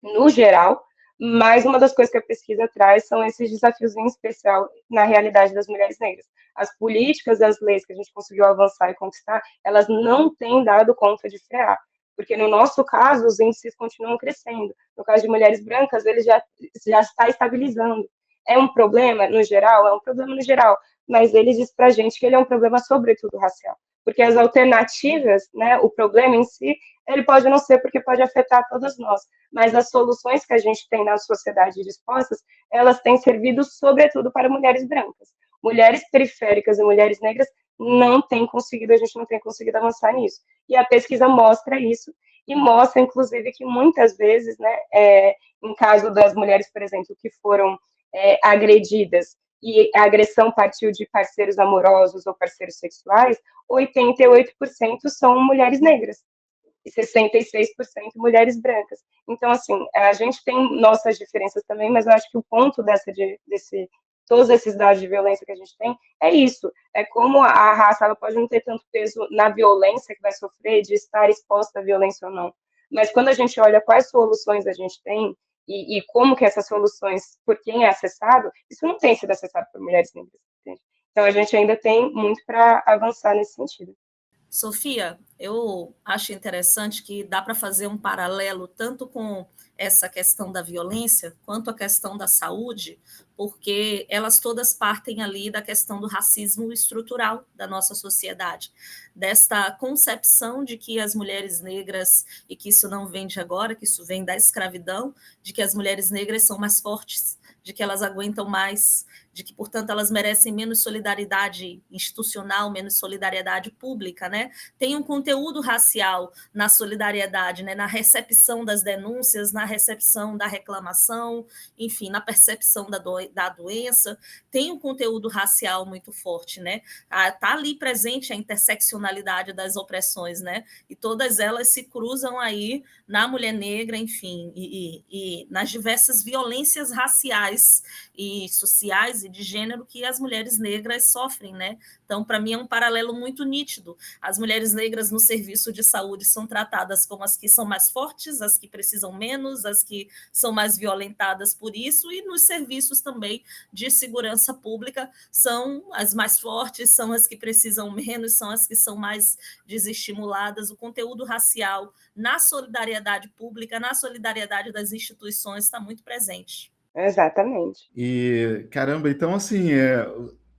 no geral, mas uma das coisas que a pesquisa traz são esses desafios em especial na realidade das mulheres negras. As políticas, as leis que a gente conseguiu avançar e conquistar, elas não têm dado conta de frear. Porque no nosso caso, os índices continuam crescendo. No caso de mulheres brancas, ele já está estabilizando. É um problema no geral? É um problema no geral, mas ele diz para a gente que ele é um problema sobretudo racial. Porque as alternativas, né, o problema em si, ele pode não ser porque pode afetar todas nós, mas as soluções que a gente tem na sociedade dispostas, elas têm servido sobretudo para mulheres brancas. Mulheres periféricas e mulheres negras não têm conseguido, a gente não tem conseguido avançar nisso. E a pesquisa mostra isso, e mostra, inclusive, que muitas vezes, né, em caso das mulheres, por exemplo, que foram agredidas, e a agressão partiu de parceiros amorosos ou parceiros sexuais, 88% são mulheres negras. e 66% mulheres brancas. Então, assim, a gente tem nossas diferenças também, mas eu acho que o ponto todos esses dados de violência que a gente tem é isso, é como a raça ela pode não ter tanto peso na violência que vai sofrer, de estar exposta à violência ou não, mas quando a gente olha quais soluções a gente tem, e como que essas soluções, por quem é acessado, isso não tem sido acessado por mulheres negras, entende? Então, a gente ainda tem muito para avançar nesse sentido. Sofia, eu acho interessante que dá para fazer um paralelo tanto com essa questão da violência quanto a questão da saúde, porque elas todas partem ali da questão do racismo estrutural da nossa sociedade, desta concepção de que as mulheres negras, e que isso não vem de agora, que isso vem da escravidão, de que as mulheres negras são mais fortes, de que elas aguentam mais, de que, portanto, elas merecem menos solidariedade institucional, menos solidariedade pública, né? Tem um conteúdo racial na solidariedade, né? Na recepção das denúncias, na recepção da reclamação, enfim, na percepção da doença, tem um conteúdo racial muito forte, né? Está ali presente a interseccionalidade das opressões, né? E todas elas se cruzam aí na mulher negra, enfim, e nas diversas violências raciais e sociais e de gênero que as mulheres negras sofrem, né? Então, para mim, é um paralelo muito nítido. As mulheres negras no serviço de saúde são tratadas como as que são mais fortes, as que precisam menos, as que são mais violentadas por isso, e nos serviços também de segurança pública são as mais fortes, são as que precisam menos, são as que são mais desestimuladas. O conteúdo racial na solidariedade pública, na solidariedade das instituições, está muito presente. Exatamente. E, caramba, então, assim,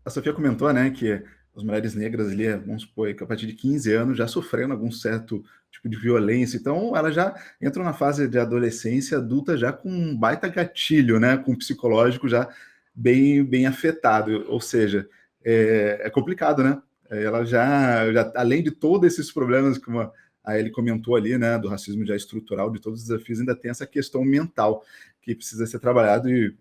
a Sofia comentou, né, que as mulheres negras ali, vamos supor, que a partir de 15 anos já sofrendo algum certo tipo de violência, então elas já entram na fase de adolescência adulta já com um baita gatilho, né, com o psicológico já bem afetado, ou seja, é complicado, né? Ela já, além de todos esses problemas, como a Ellie comentou ali, né, do racismo já estrutural, de todos os desafios, ainda tem essa questão mental que precisa ser trabalhado e,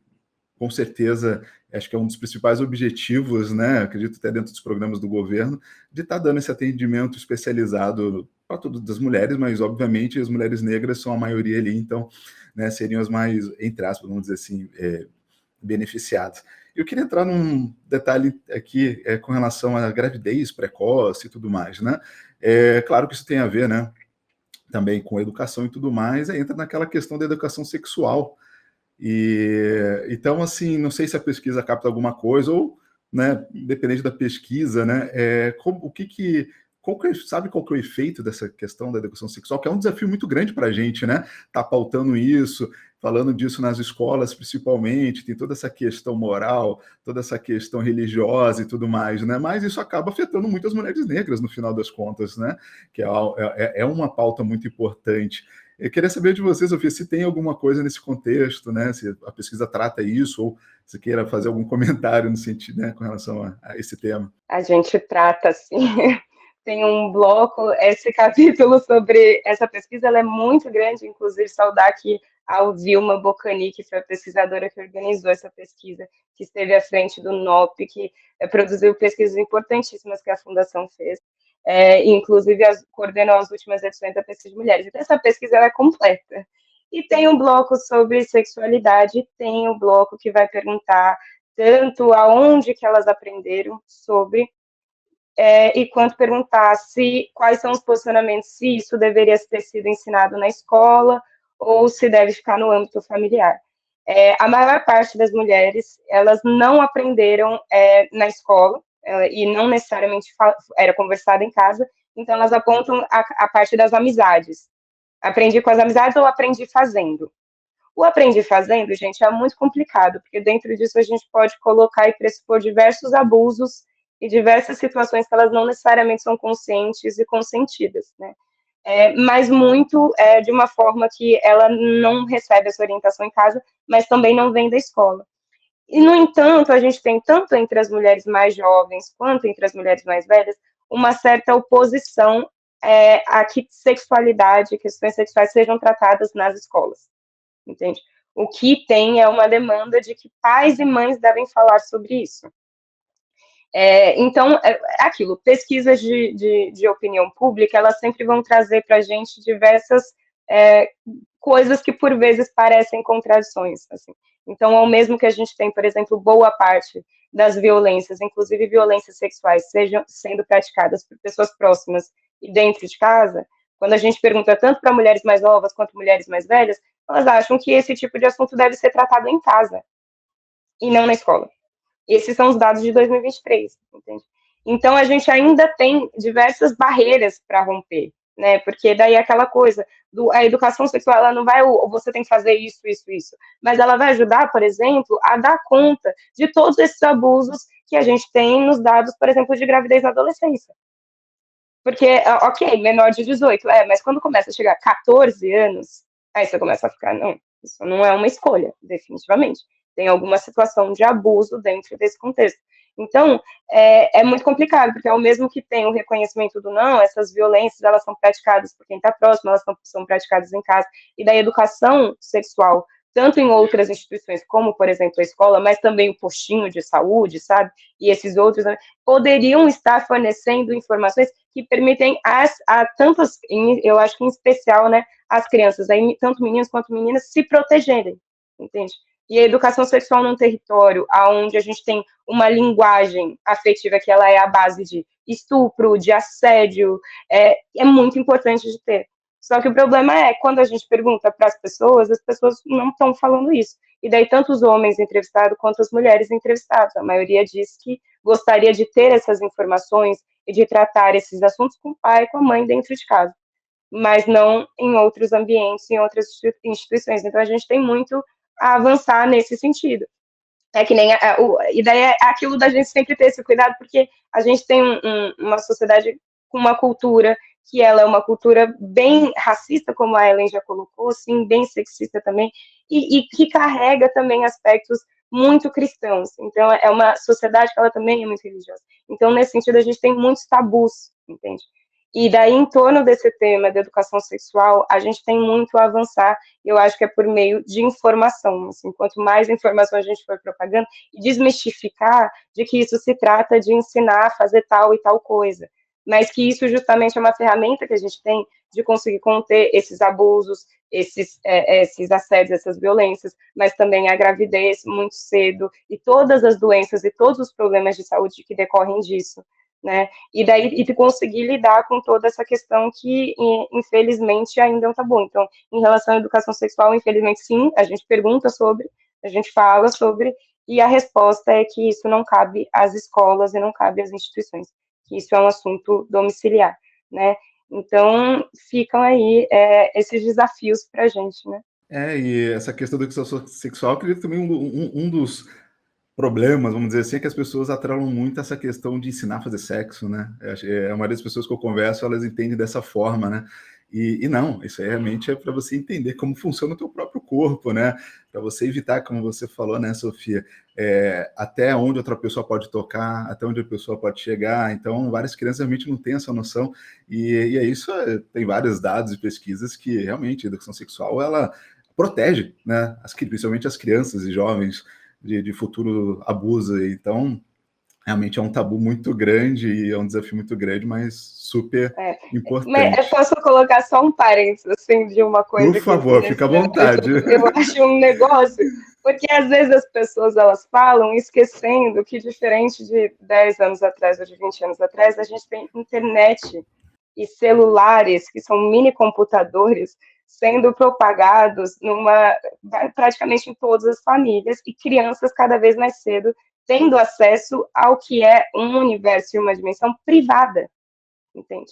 com certeza, acho que é um dos principais objetivos, né, acredito até dentro dos programas do governo, de estar dando esse atendimento especializado para todas as mulheres, mas, obviamente, as mulheres negras são a maioria ali, então, né, seriam as mais, entre aspas, vamos dizer assim, beneficiadas. Eu queria entrar num detalhe aqui com relação à gravidez precoce e tudo mais, né? Claro que isso tem a ver, né, também com educação e tudo mais, aí entra naquela questão da educação sexual. E então, assim, não sei se a pesquisa capta alguma coisa ou, né, independente da pesquisa, né, sabe qual que é o efeito dessa questão da educação sexual, que é um desafio muito grande para a gente, né? Tá pautando isso, falando disso nas escolas, principalmente, tem toda essa questão moral, toda essa questão religiosa e tudo mais, né? Mas isso acaba afetando muito as mulheres negras, no final das contas, né? Que é uma pauta muito importante. Eu queria saber de você, Sofia, se tem alguma coisa nesse contexto, né? Se a pesquisa trata isso, ou se queira fazer algum comentário no sentido, né, com relação a esse tema. A gente trata, sim. Tem um bloco, esse capítulo sobre essa pesquisa, ela é muito grande, inclusive saudar aqui a Vilma Bocani, que foi a pesquisadora que organizou essa pesquisa, que esteve à frente do NOP, que produziu pesquisas importantíssimas que a Fundação fez, inclusive coordenou as últimas edições da pesquisa de mulheres. Então, essa pesquisa ela é completa. E tem um bloco sobre sexualidade, tem um bloco que vai perguntar tanto aonde que elas aprenderam sobre, e quanto perguntar quais são os posicionamentos, se isso deveria ter sido ensinado na escola ou se deve ficar no âmbito familiar. A maior parte das mulheres, elas não aprenderam na escola, e não necessariamente era conversado em casa, então elas apontam a parte das amizades. Aprendi com as amizades ou aprendi fazendo? O aprendi fazendo, gente, é muito complicado, porque dentro disso a gente pode colocar e pressupor diversos abusos e diversas situações que elas não necessariamente são conscientes e consentidas, né? Mas muito de uma forma que ela não recebe essa orientação em casa, mas também não vem da escola. E, no entanto, a gente tem, tanto entre as mulheres mais jovens quanto entre as mulheres mais velhas, uma certa oposição a que sexualidade, questões sexuais sejam tratadas nas escolas, entende? O que tem é uma demanda de que pais e mães devem falar sobre isso. Então, aquilo, pesquisas de opinião pública, elas sempre vão trazer para a gente diversas coisas que, por vezes, parecem contradições, assim. Então, ao mesmo que a gente tem, por exemplo, boa parte das violências, inclusive violências sexuais, sejam sendo praticadas por pessoas próximas e dentro de casa, quando a gente pergunta tanto para mulheres mais novas quanto mulheres mais velhas, elas acham que esse tipo de assunto deve ser tratado em casa e não na escola. Esses são os dados de 2023, entende? Então, a gente ainda tem diversas barreiras para romper, né? Porque daí é aquela coisa, a educação sexual, ela não vai, você tem que fazer isso, isso, isso, mas ela vai ajudar, por exemplo, a dar conta de todos esses abusos que a gente tem nos dados, por exemplo, de gravidez na adolescência. Porque, ok, menor de 18, mas quando começa a chegar a 14 anos, aí você começa a ficar, não, isso não é uma escolha, definitivamente. Tem alguma situação de abuso dentro desse contexto. Então, é muito complicado, porque ao mesmo que tem o reconhecimento do não, essas violências, elas são praticadas por quem está próximo, elas são praticadas em casa, e da educação sexual, tanto em outras instituições, como, por exemplo, a escola, mas também o postinho de saúde, sabe? E esses outros, né, poderiam estar fornecendo informações que permitem a tantas, eu acho que em especial, né, as crianças, aí, tanto meninos quanto meninas, se protegerem, entende? E a educação sexual num território onde a gente tem uma linguagem afetiva que ela é a base de estupro, de assédio, é muito importante de ter. Só que o problema é, quando a gente pergunta para as pessoas não estão falando isso. E daí, tanto os homens entrevistados quanto as mulheres entrevistadas, a maioria diz que gostaria de ter essas informações e de tratar esses assuntos com o pai e com a mãe dentro de casa, mas não em outros ambientes, em outras instituições. Então, a gente tem muito a avançar nesse sentido. É que nem e daí é aquilo da gente sempre ter esse cuidado, porque a gente tem uma sociedade com uma cultura que ela é uma cultura bem racista, como a Ellen já colocou, assim, bem sexista também, e que carrega também aspectos muito cristãos. Então, é uma sociedade que ela também é muito religiosa. Então, nesse sentido, a gente tem muitos tabus, entende? E daí, em torno desse tema da educação sexual, a gente tem muito a avançar, e eu acho que é por meio de informação. Assim, quanto mais informação a gente for propagando, e desmistificar de que isso se trata de ensinar a fazer tal e tal coisa, mas que isso justamente é uma ferramenta que a gente tem de conseguir conter esses abusos, esses assédios, essas violências, mas também a gravidez muito cedo, e todas as doenças e todos os problemas de saúde que decorrem disso, né? E daí e conseguir lidar com toda essa questão que, infelizmente, ainda é um tabu. Então, em relação à educação sexual, infelizmente, sim, a gente pergunta sobre, a gente fala sobre, e a resposta é que isso não cabe às escolas e não cabe às instituições, que isso é um assunto domiciliar, né? Então, ficam aí esses desafios para a gente, né? E essa questão da educação sexual, eu acredito também um dos problemas, vamos dizer assim, é que as pessoas atrelam muito essa questão de ensinar a fazer sexo, né? A maioria das pessoas que eu converso, elas entendem dessa forma, né? E não, isso aí realmente é para você entender como funciona o teu próprio corpo, né? Para você evitar, como você falou, né, Sofia, até onde outra pessoa pode tocar, até onde a pessoa pode chegar. Então, várias crianças realmente não têm essa noção. E é isso, tem vários dados e pesquisas que realmente a educação sexual, ela protege, né? Principalmente as crianças e jovens de futuro abuso. Então, realmente é um tabu muito grande e é um desafio muito grande, mas super importante. Mas eu posso colocar só um parênteses, assim, de uma coisa Por favor, fica à vontade. Eu acho um negócio, porque às vezes as pessoas, elas falam esquecendo que, diferente de 10 anos atrás ou de 20 anos atrás, a gente tem internet e celulares, que são mini computadores, sendo propagados praticamente em todas as famílias, e crianças cada vez mais cedo tendo acesso ao que é um universo e uma dimensão privada, entende?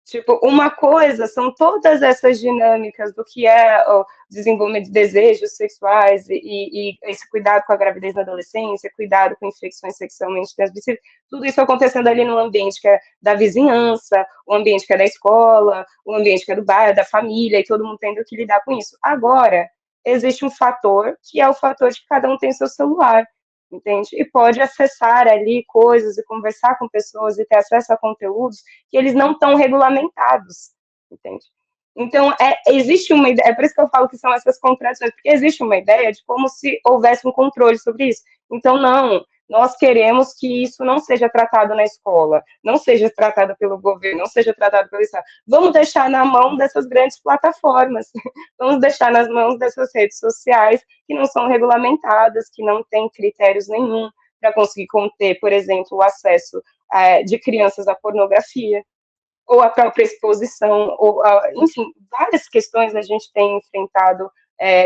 Tipo, uma coisa são todas essas dinâmicas do que é o desenvolvimento de desejos sexuais e esse cuidado com a gravidez na adolescência, cuidado com infecções sexualmente transmissíveis, tudo isso acontecendo ali no ambiente que é da vizinhança, o ambiente que é da escola, o ambiente que é do bairro, da família, e todo mundo tendo que lidar com isso. Agora, existe um fator que é o fator de que cada um tem seu celular, entende? E pode acessar ali coisas e conversar com pessoas e ter acesso a conteúdos que eles não estão regulamentados, entende? Então, existe uma ideia, é por isso que eu falo que são essas contradições, porque existe uma ideia de como se houvesse um controle sobre isso. Então, não, Nós queremos que isso não seja tratado na escola, não seja tratado pelo governo, não seja tratado pelo Estado. Vamos deixar na mão dessas grandes plataformas, vamos deixar nas mãos dessas redes sociais que não são regulamentadas, que não têm critérios nenhum para conseguir conter, por exemplo, o acesso de crianças à pornografia, ou a própria exposição, ou, enfim, várias questões a gente tem enfrentado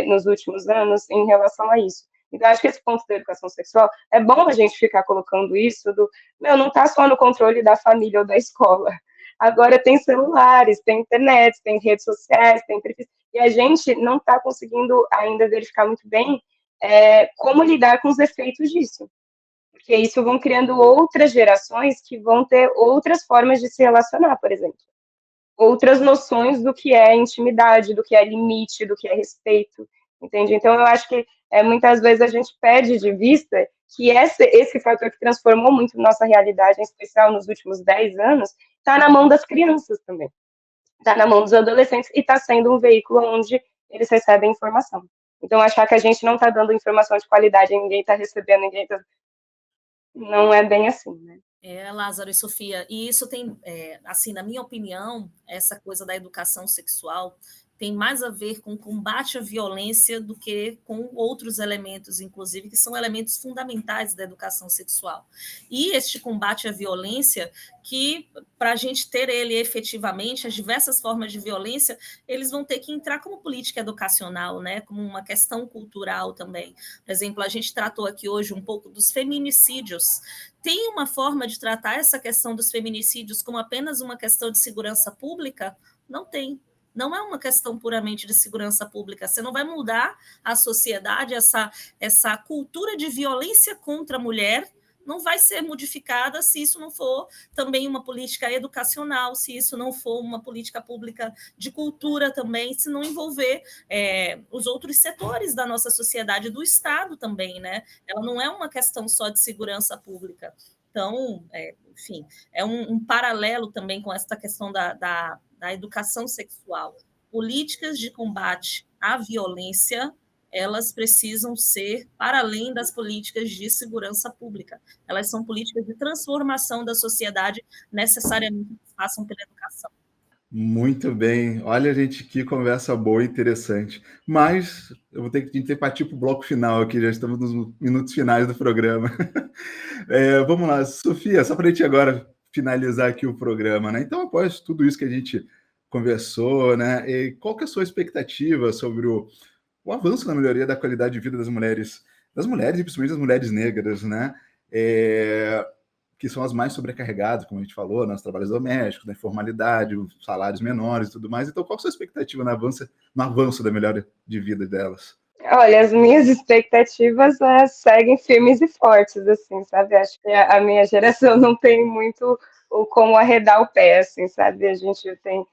nos últimos anos em relação a isso. Então, acho que esse ponto da educação sexual, é bom a gente ficar colocando isso não está só no controle da família ou da escola. Agora tem celulares, tem internet, tem redes sociais, tem perfis, e a gente não está conseguindo ainda verificar muito bem como lidar com os efeitos disso. Porque isso vão criando outras gerações que vão ter outras formas de se relacionar, por exemplo. Outras noções do que é intimidade, do que é limite, do que é respeito, entende? Então, eu acho que muitas vezes a gente perde de vista que esse fator que transformou muito nossa realidade, em especial nos últimos 10 anos, está na mão das crianças também. Está na mão dos adolescentes e está sendo um veículo onde eles recebem informação. Então, achar que a gente não está dando informação de qualidade, ninguém está recebendo, ninguém está... Não é bem assim, né? Lázaro e Sofia, e isso tem, assim, na minha opinião, essa coisa da educação sexual tem mais a ver com o combate à violência do que com outros elementos, inclusive, que são elementos fundamentais da educação sexual. E este combate à violência, que para a gente ter ele efetivamente, as diversas formas de violência, eles vão ter que entrar como política educacional, né? Como uma questão cultural também. Por exemplo, a gente tratou aqui hoje um pouco dos feminicídios. Tem uma forma de tratar essa questão dos feminicídios como apenas uma questão de segurança pública? Não tem. Não é uma questão puramente de segurança pública. Você não vai mudar a sociedade, essa cultura de violência contra a mulher não vai ser modificada se isso não for também uma política educacional, se isso não for uma política pública de cultura também, se não envolver os outros setores da nossa sociedade, do Estado também, né? Ela não é uma questão só de segurança pública. Então, enfim, é um paralelo também com essa questão da educação sexual. Políticas de combate à violência, elas precisam ser para além das políticas de segurança pública. Elas são políticas de transformação da sociedade, necessariamente que passam pela educação. Muito bem. Olha, gente, que conversa boa e interessante. Mas eu vou ter que partir para o bloco final aqui, já estamos nos minutos finais do programa. Vamos lá, Sofia, só para a gente agora finalizar aqui o programa, né? Então, após tudo isso que a gente conversou, né? Qual que é a sua expectativa sobre o avanço na melhoria da qualidade de vida das mulheres e principalmente das mulheres negras, né? Que são as mais sobrecarregadas, como a gente falou, nos trabalhos domésticos, na informalidade, os salários menores e tudo mais. Então, qual a sua expectativa no avanço da melhora de vida delas? Olha, as minhas expectativas seguem firmes e fortes, assim, sabe? Acho que a minha geração não tem muito como arredar o pé, assim, sabe? A gente tem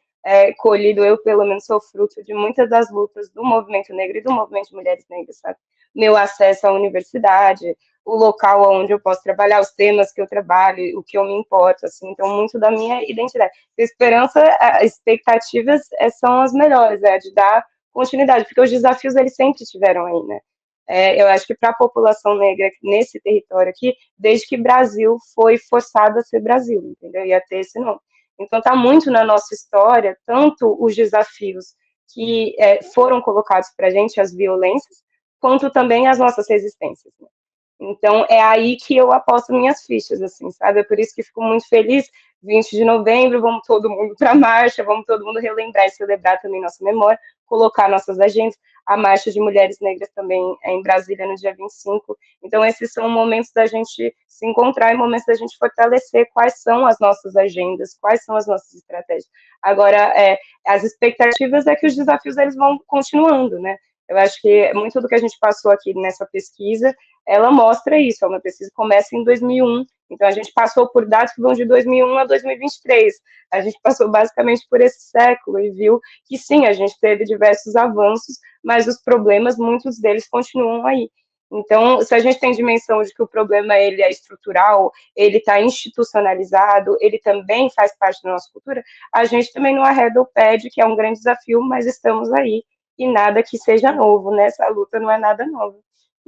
colhido, eu pelo menos sou fruto de muitas das lutas do movimento negro e do movimento de mulheres negras, sabe? Meu acesso à universidade, o local onde eu posso trabalhar, os temas que eu trabalho, o que eu me importo, assim, então muito da minha identidade. Esperança, expectativas são as melhores, de dar continuidade, porque os desafios eles sempre estiveram aí, né? Eu acho que para a população negra nesse território aqui, desde que Brasil foi forçado a ser Brasil, entendeu? E a ter esse nome. Então está muito na nossa história, tanto os desafios que foram colocados para a gente, as violências, quanto também as nossas resistências, né? Então, é aí que eu aposto minhas fichas, assim, sabe? É por isso que fico muito feliz. 20 de novembro, vamos todo mundo para a marcha, vamos todo mundo relembrar e celebrar também nossa memória, colocar nossas agendas. A Marcha de Mulheres Negras também é em Brasília, no dia 25. Então, esses são momentos da gente se encontrar e momentos da gente fortalecer quais são as nossas agendas, quais são as nossas estratégias. Agora, as expectativas é que os desafios eles vão continuando, né? Eu acho que muito do que a gente passou aqui nessa pesquisa, ela mostra isso. É uma pesquisa que começa em 2001, então a gente passou por dados que vão de 2001 a 2023. A gente passou basicamente por esse século e viu que sim, a gente teve diversos avanços, mas os problemas, muitos deles continuam aí. Então, se a gente tem dimensão de que o problema ele é estrutural, ele está institucionalizado, ele também faz parte da nossa cultura, a gente também não arreda o pé de que é um grande desafio, mas estamos aí, e nada que seja novo, né? Essa luta não é nada nova.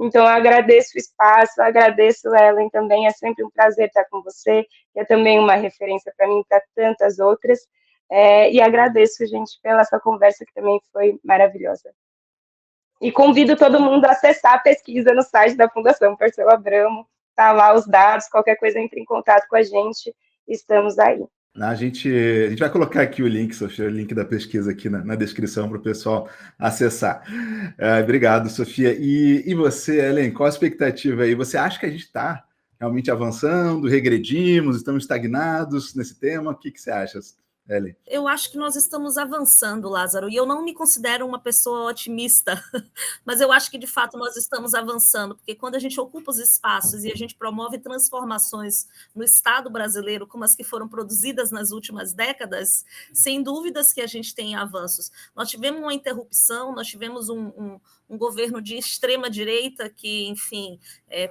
Então, eu agradeço o espaço, agradeço, Ellen, também. É sempre um prazer estar com você, que é também uma referência para mim e para tantas outras. E agradeço, gente, pela essa conversa, que também foi maravilhosa. E convido todo mundo a acessar a pesquisa no site da Fundação Perseu Abramo. Tá lá os dados, qualquer coisa entre em contato com a gente. Estamos aí. A gente vai colocar aqui o link, Sofia, o link da pesquisa aqui na descrição para o pessoal acessar. Obrigado, Sofia. E você, Ellen, qual a expectativa aí? Você acha que a gente está realmente avançando, regredimos, estamos estagnados nesse tema? O que você acha, Ellen? Eu acho que nós estamos avançando, Lázaro, e eu não me considero uma pessoa otimista, mas eu acho que, de fato, nós estamos avançando, porque quando a gente ocupa os espaços e a gente promove transformações no Estado brasileiro, como as que foram produzidas nas últimas décadas, sem dúvidas que a gente tem avanços. Nós tivemos uma interrupção, nós tivemos um governo de extrema-direita que, enfim,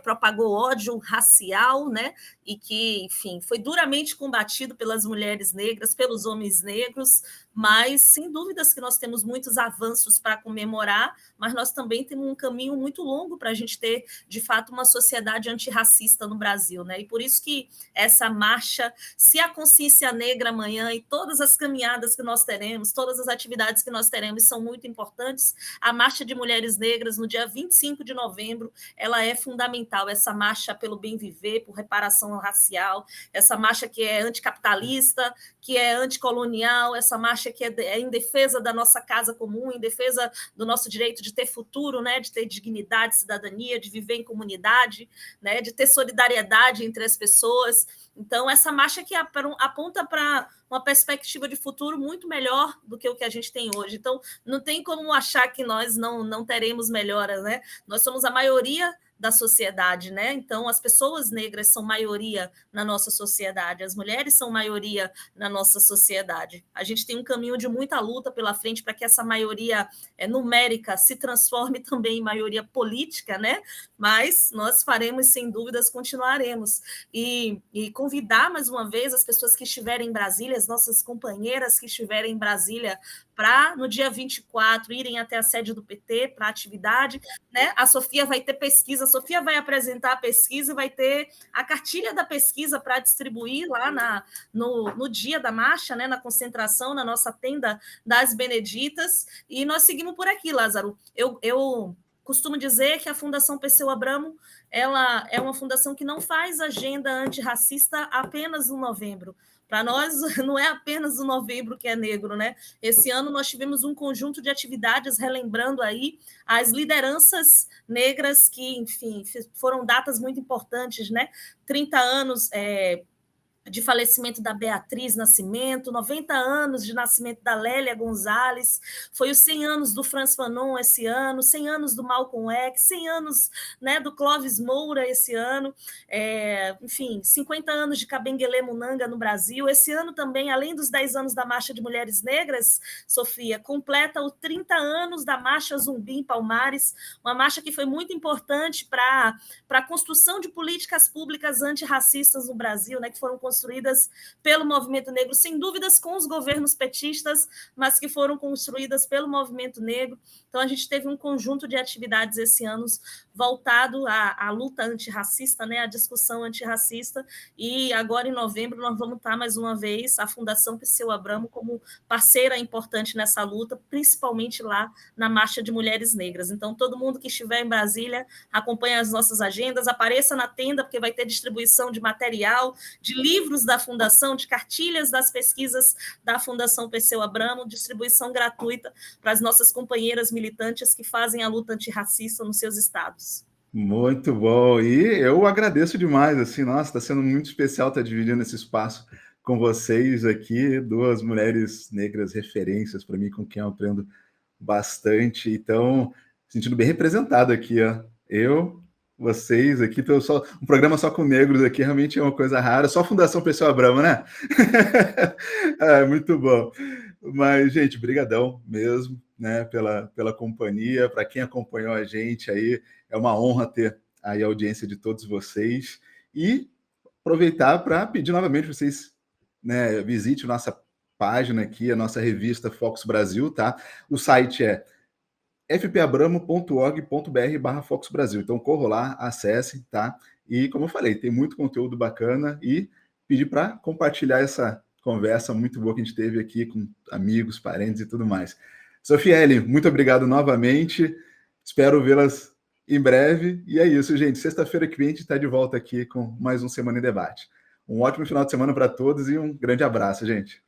propagou ódio racial, né? E que, enfim, foi duramente combatido pelas mulheres negras, pelos homens negros, mas, sem dúvidas que nós temos muitos avanços para comemorar, mas nós também temos um caminho muito longo para a gente ter, de fato, uma sociedade antirracista no Brasil, né? E por isso que essa marcha, se a consciência negra amanhã e todas as caminhadas que nós teremos, todas as atividades que nós teremos são muito importantes, a Marcha de Mulheres Negras, no dia 25 de novembro, ela é fundamental, essa marcha pelo bem viver, por reparação racial, essa marcha que é anticapitalista, que é anticolonial, essa marcha que é em defesa da nossa casa comum, em defesa do nosso direito de ter futuro, né, de ter dignidade, cidadania, de viver em comunidade, né, de ter solidariedade entre as pessoas. Então, essa marcha que aponta para uma perspectiva de futuro muito melhor do que o que a gente tem hoje. Então, não tem como achar que nós não teremos melhoras, né? Nós somos a maioria da sociedade, né? Então, as pessoas negras são maioria na nossa sociedade, as mulheres são maioria na nossa sociedade. A gente tem um caminho de muita luta pela frente para que essa maioria numérica se transforme também em maioria política, né? Mas nós faremos, sem dúvidas, continuaremos. E convidar, mais uma vez, as pessoas que estiverem em Brasília, as nossas companheiras que estiverem em Brasília, para, no dia 24, irem até a sede do PT para a atividade, né? A Sofia vai ter pesquisa, a Sofia vai apresentar a pesquisa e vai ter a cartilha da pesquisa para distribuir lá no dia da marcha, né? Na concentração, na nossa tenda das Beneditas, e nós seguimos por aqui, Lázaro. Eu costumo dizer que a Fundação Perseu Abramo, ela é uma fundação que não faz agenda antirracista apenas no novembro. Para nós, não é apenas o novembro que é negro, né? Esse ano nós tivemos um conjunto de atividades relembrando aí as lideranças negras que, enfim, foram datas muito importantes, né? 30 anos de falecimento da Beatriz Nascimento, 90 anos de nascimento da Lélia Gonzalez, foi os 100 anos do Franz Fanon esse ano, 100 anos do Malcolm X, 100 anos, né, do Clóvis Moura esse ano, enfim, 50 anos de Kabengele Munanga no Brasil. Esse ano também, além dos 10 anos da Marcha de Mulheres Negras, Sofia, completa os 30 anos da Marcha Zumbi em Palmares, uma marcha que foi muito importante para a construção de políticas públicas antirracistas no Brasil, né, que foram construídas pelo movimento negro, sem dúvidas com os governos petistas, mas que foram construídas pelo movimento negro. Então, a gente teve um conjunto de atividades esse ano voltado à luta antirracista, né, à discussão antirracista, e agora, em novembro, nós vamos estar, mais uma vez, a Fundação Perseu Abramo como parceira importante nessa luta, principalmente lá na Marcha de Mulheres Negras. Então, todo mundo que estiver em Brasília, acompanhe as nossas agendas, apareça na tenda, porque vai ter distribuição de material, de livros da Fundação, de cartilhas das pesquisas da Fundação Perseu Abramo, distribuição gratuita para as nossas companheiras militantes que fazem a luta antirracista nos seus estados. Muito bom, e eu agradeço demais, assim, nossa, está sendo muito especial estar dividindo esse espaço com vocês aqui, duas mulheres negras referências para mim, com quem eu aprendo bastante, então, sentindo bem representado aqui, ó. Vocês aqui, um programa só com negros aqui realmente é uma coisa rara, só a Fundação Perseu Abramo, né? Muito bom. Mas, gente, brigadão mesmo, né, pela companhia, para quem acompanhou a gente aí, é uma honra ter aí a audiência de todos vocês, e aproveitar para pedir novamente para vocês, né, visitem nossa página aqui, a nossa revista Focus Brasil, tá? O site é fpabramo.org.br/Focus Brasil. Então, corram lá, acessem, tá? E, como eu falei, tem muito conteúdo bacana e pedir para compartilhar essa conversa muito boa que a gente teve aqui com amigos, parentes e tudo mais. Sofiele, muito obrigado novamente. Espero vê-las em breve. E é isso, gente. Sexta-feira que vem a gente está de volta aqui com mais um Semana em Debate. Um ótimo final de semana para todos e um grande abraço, gente.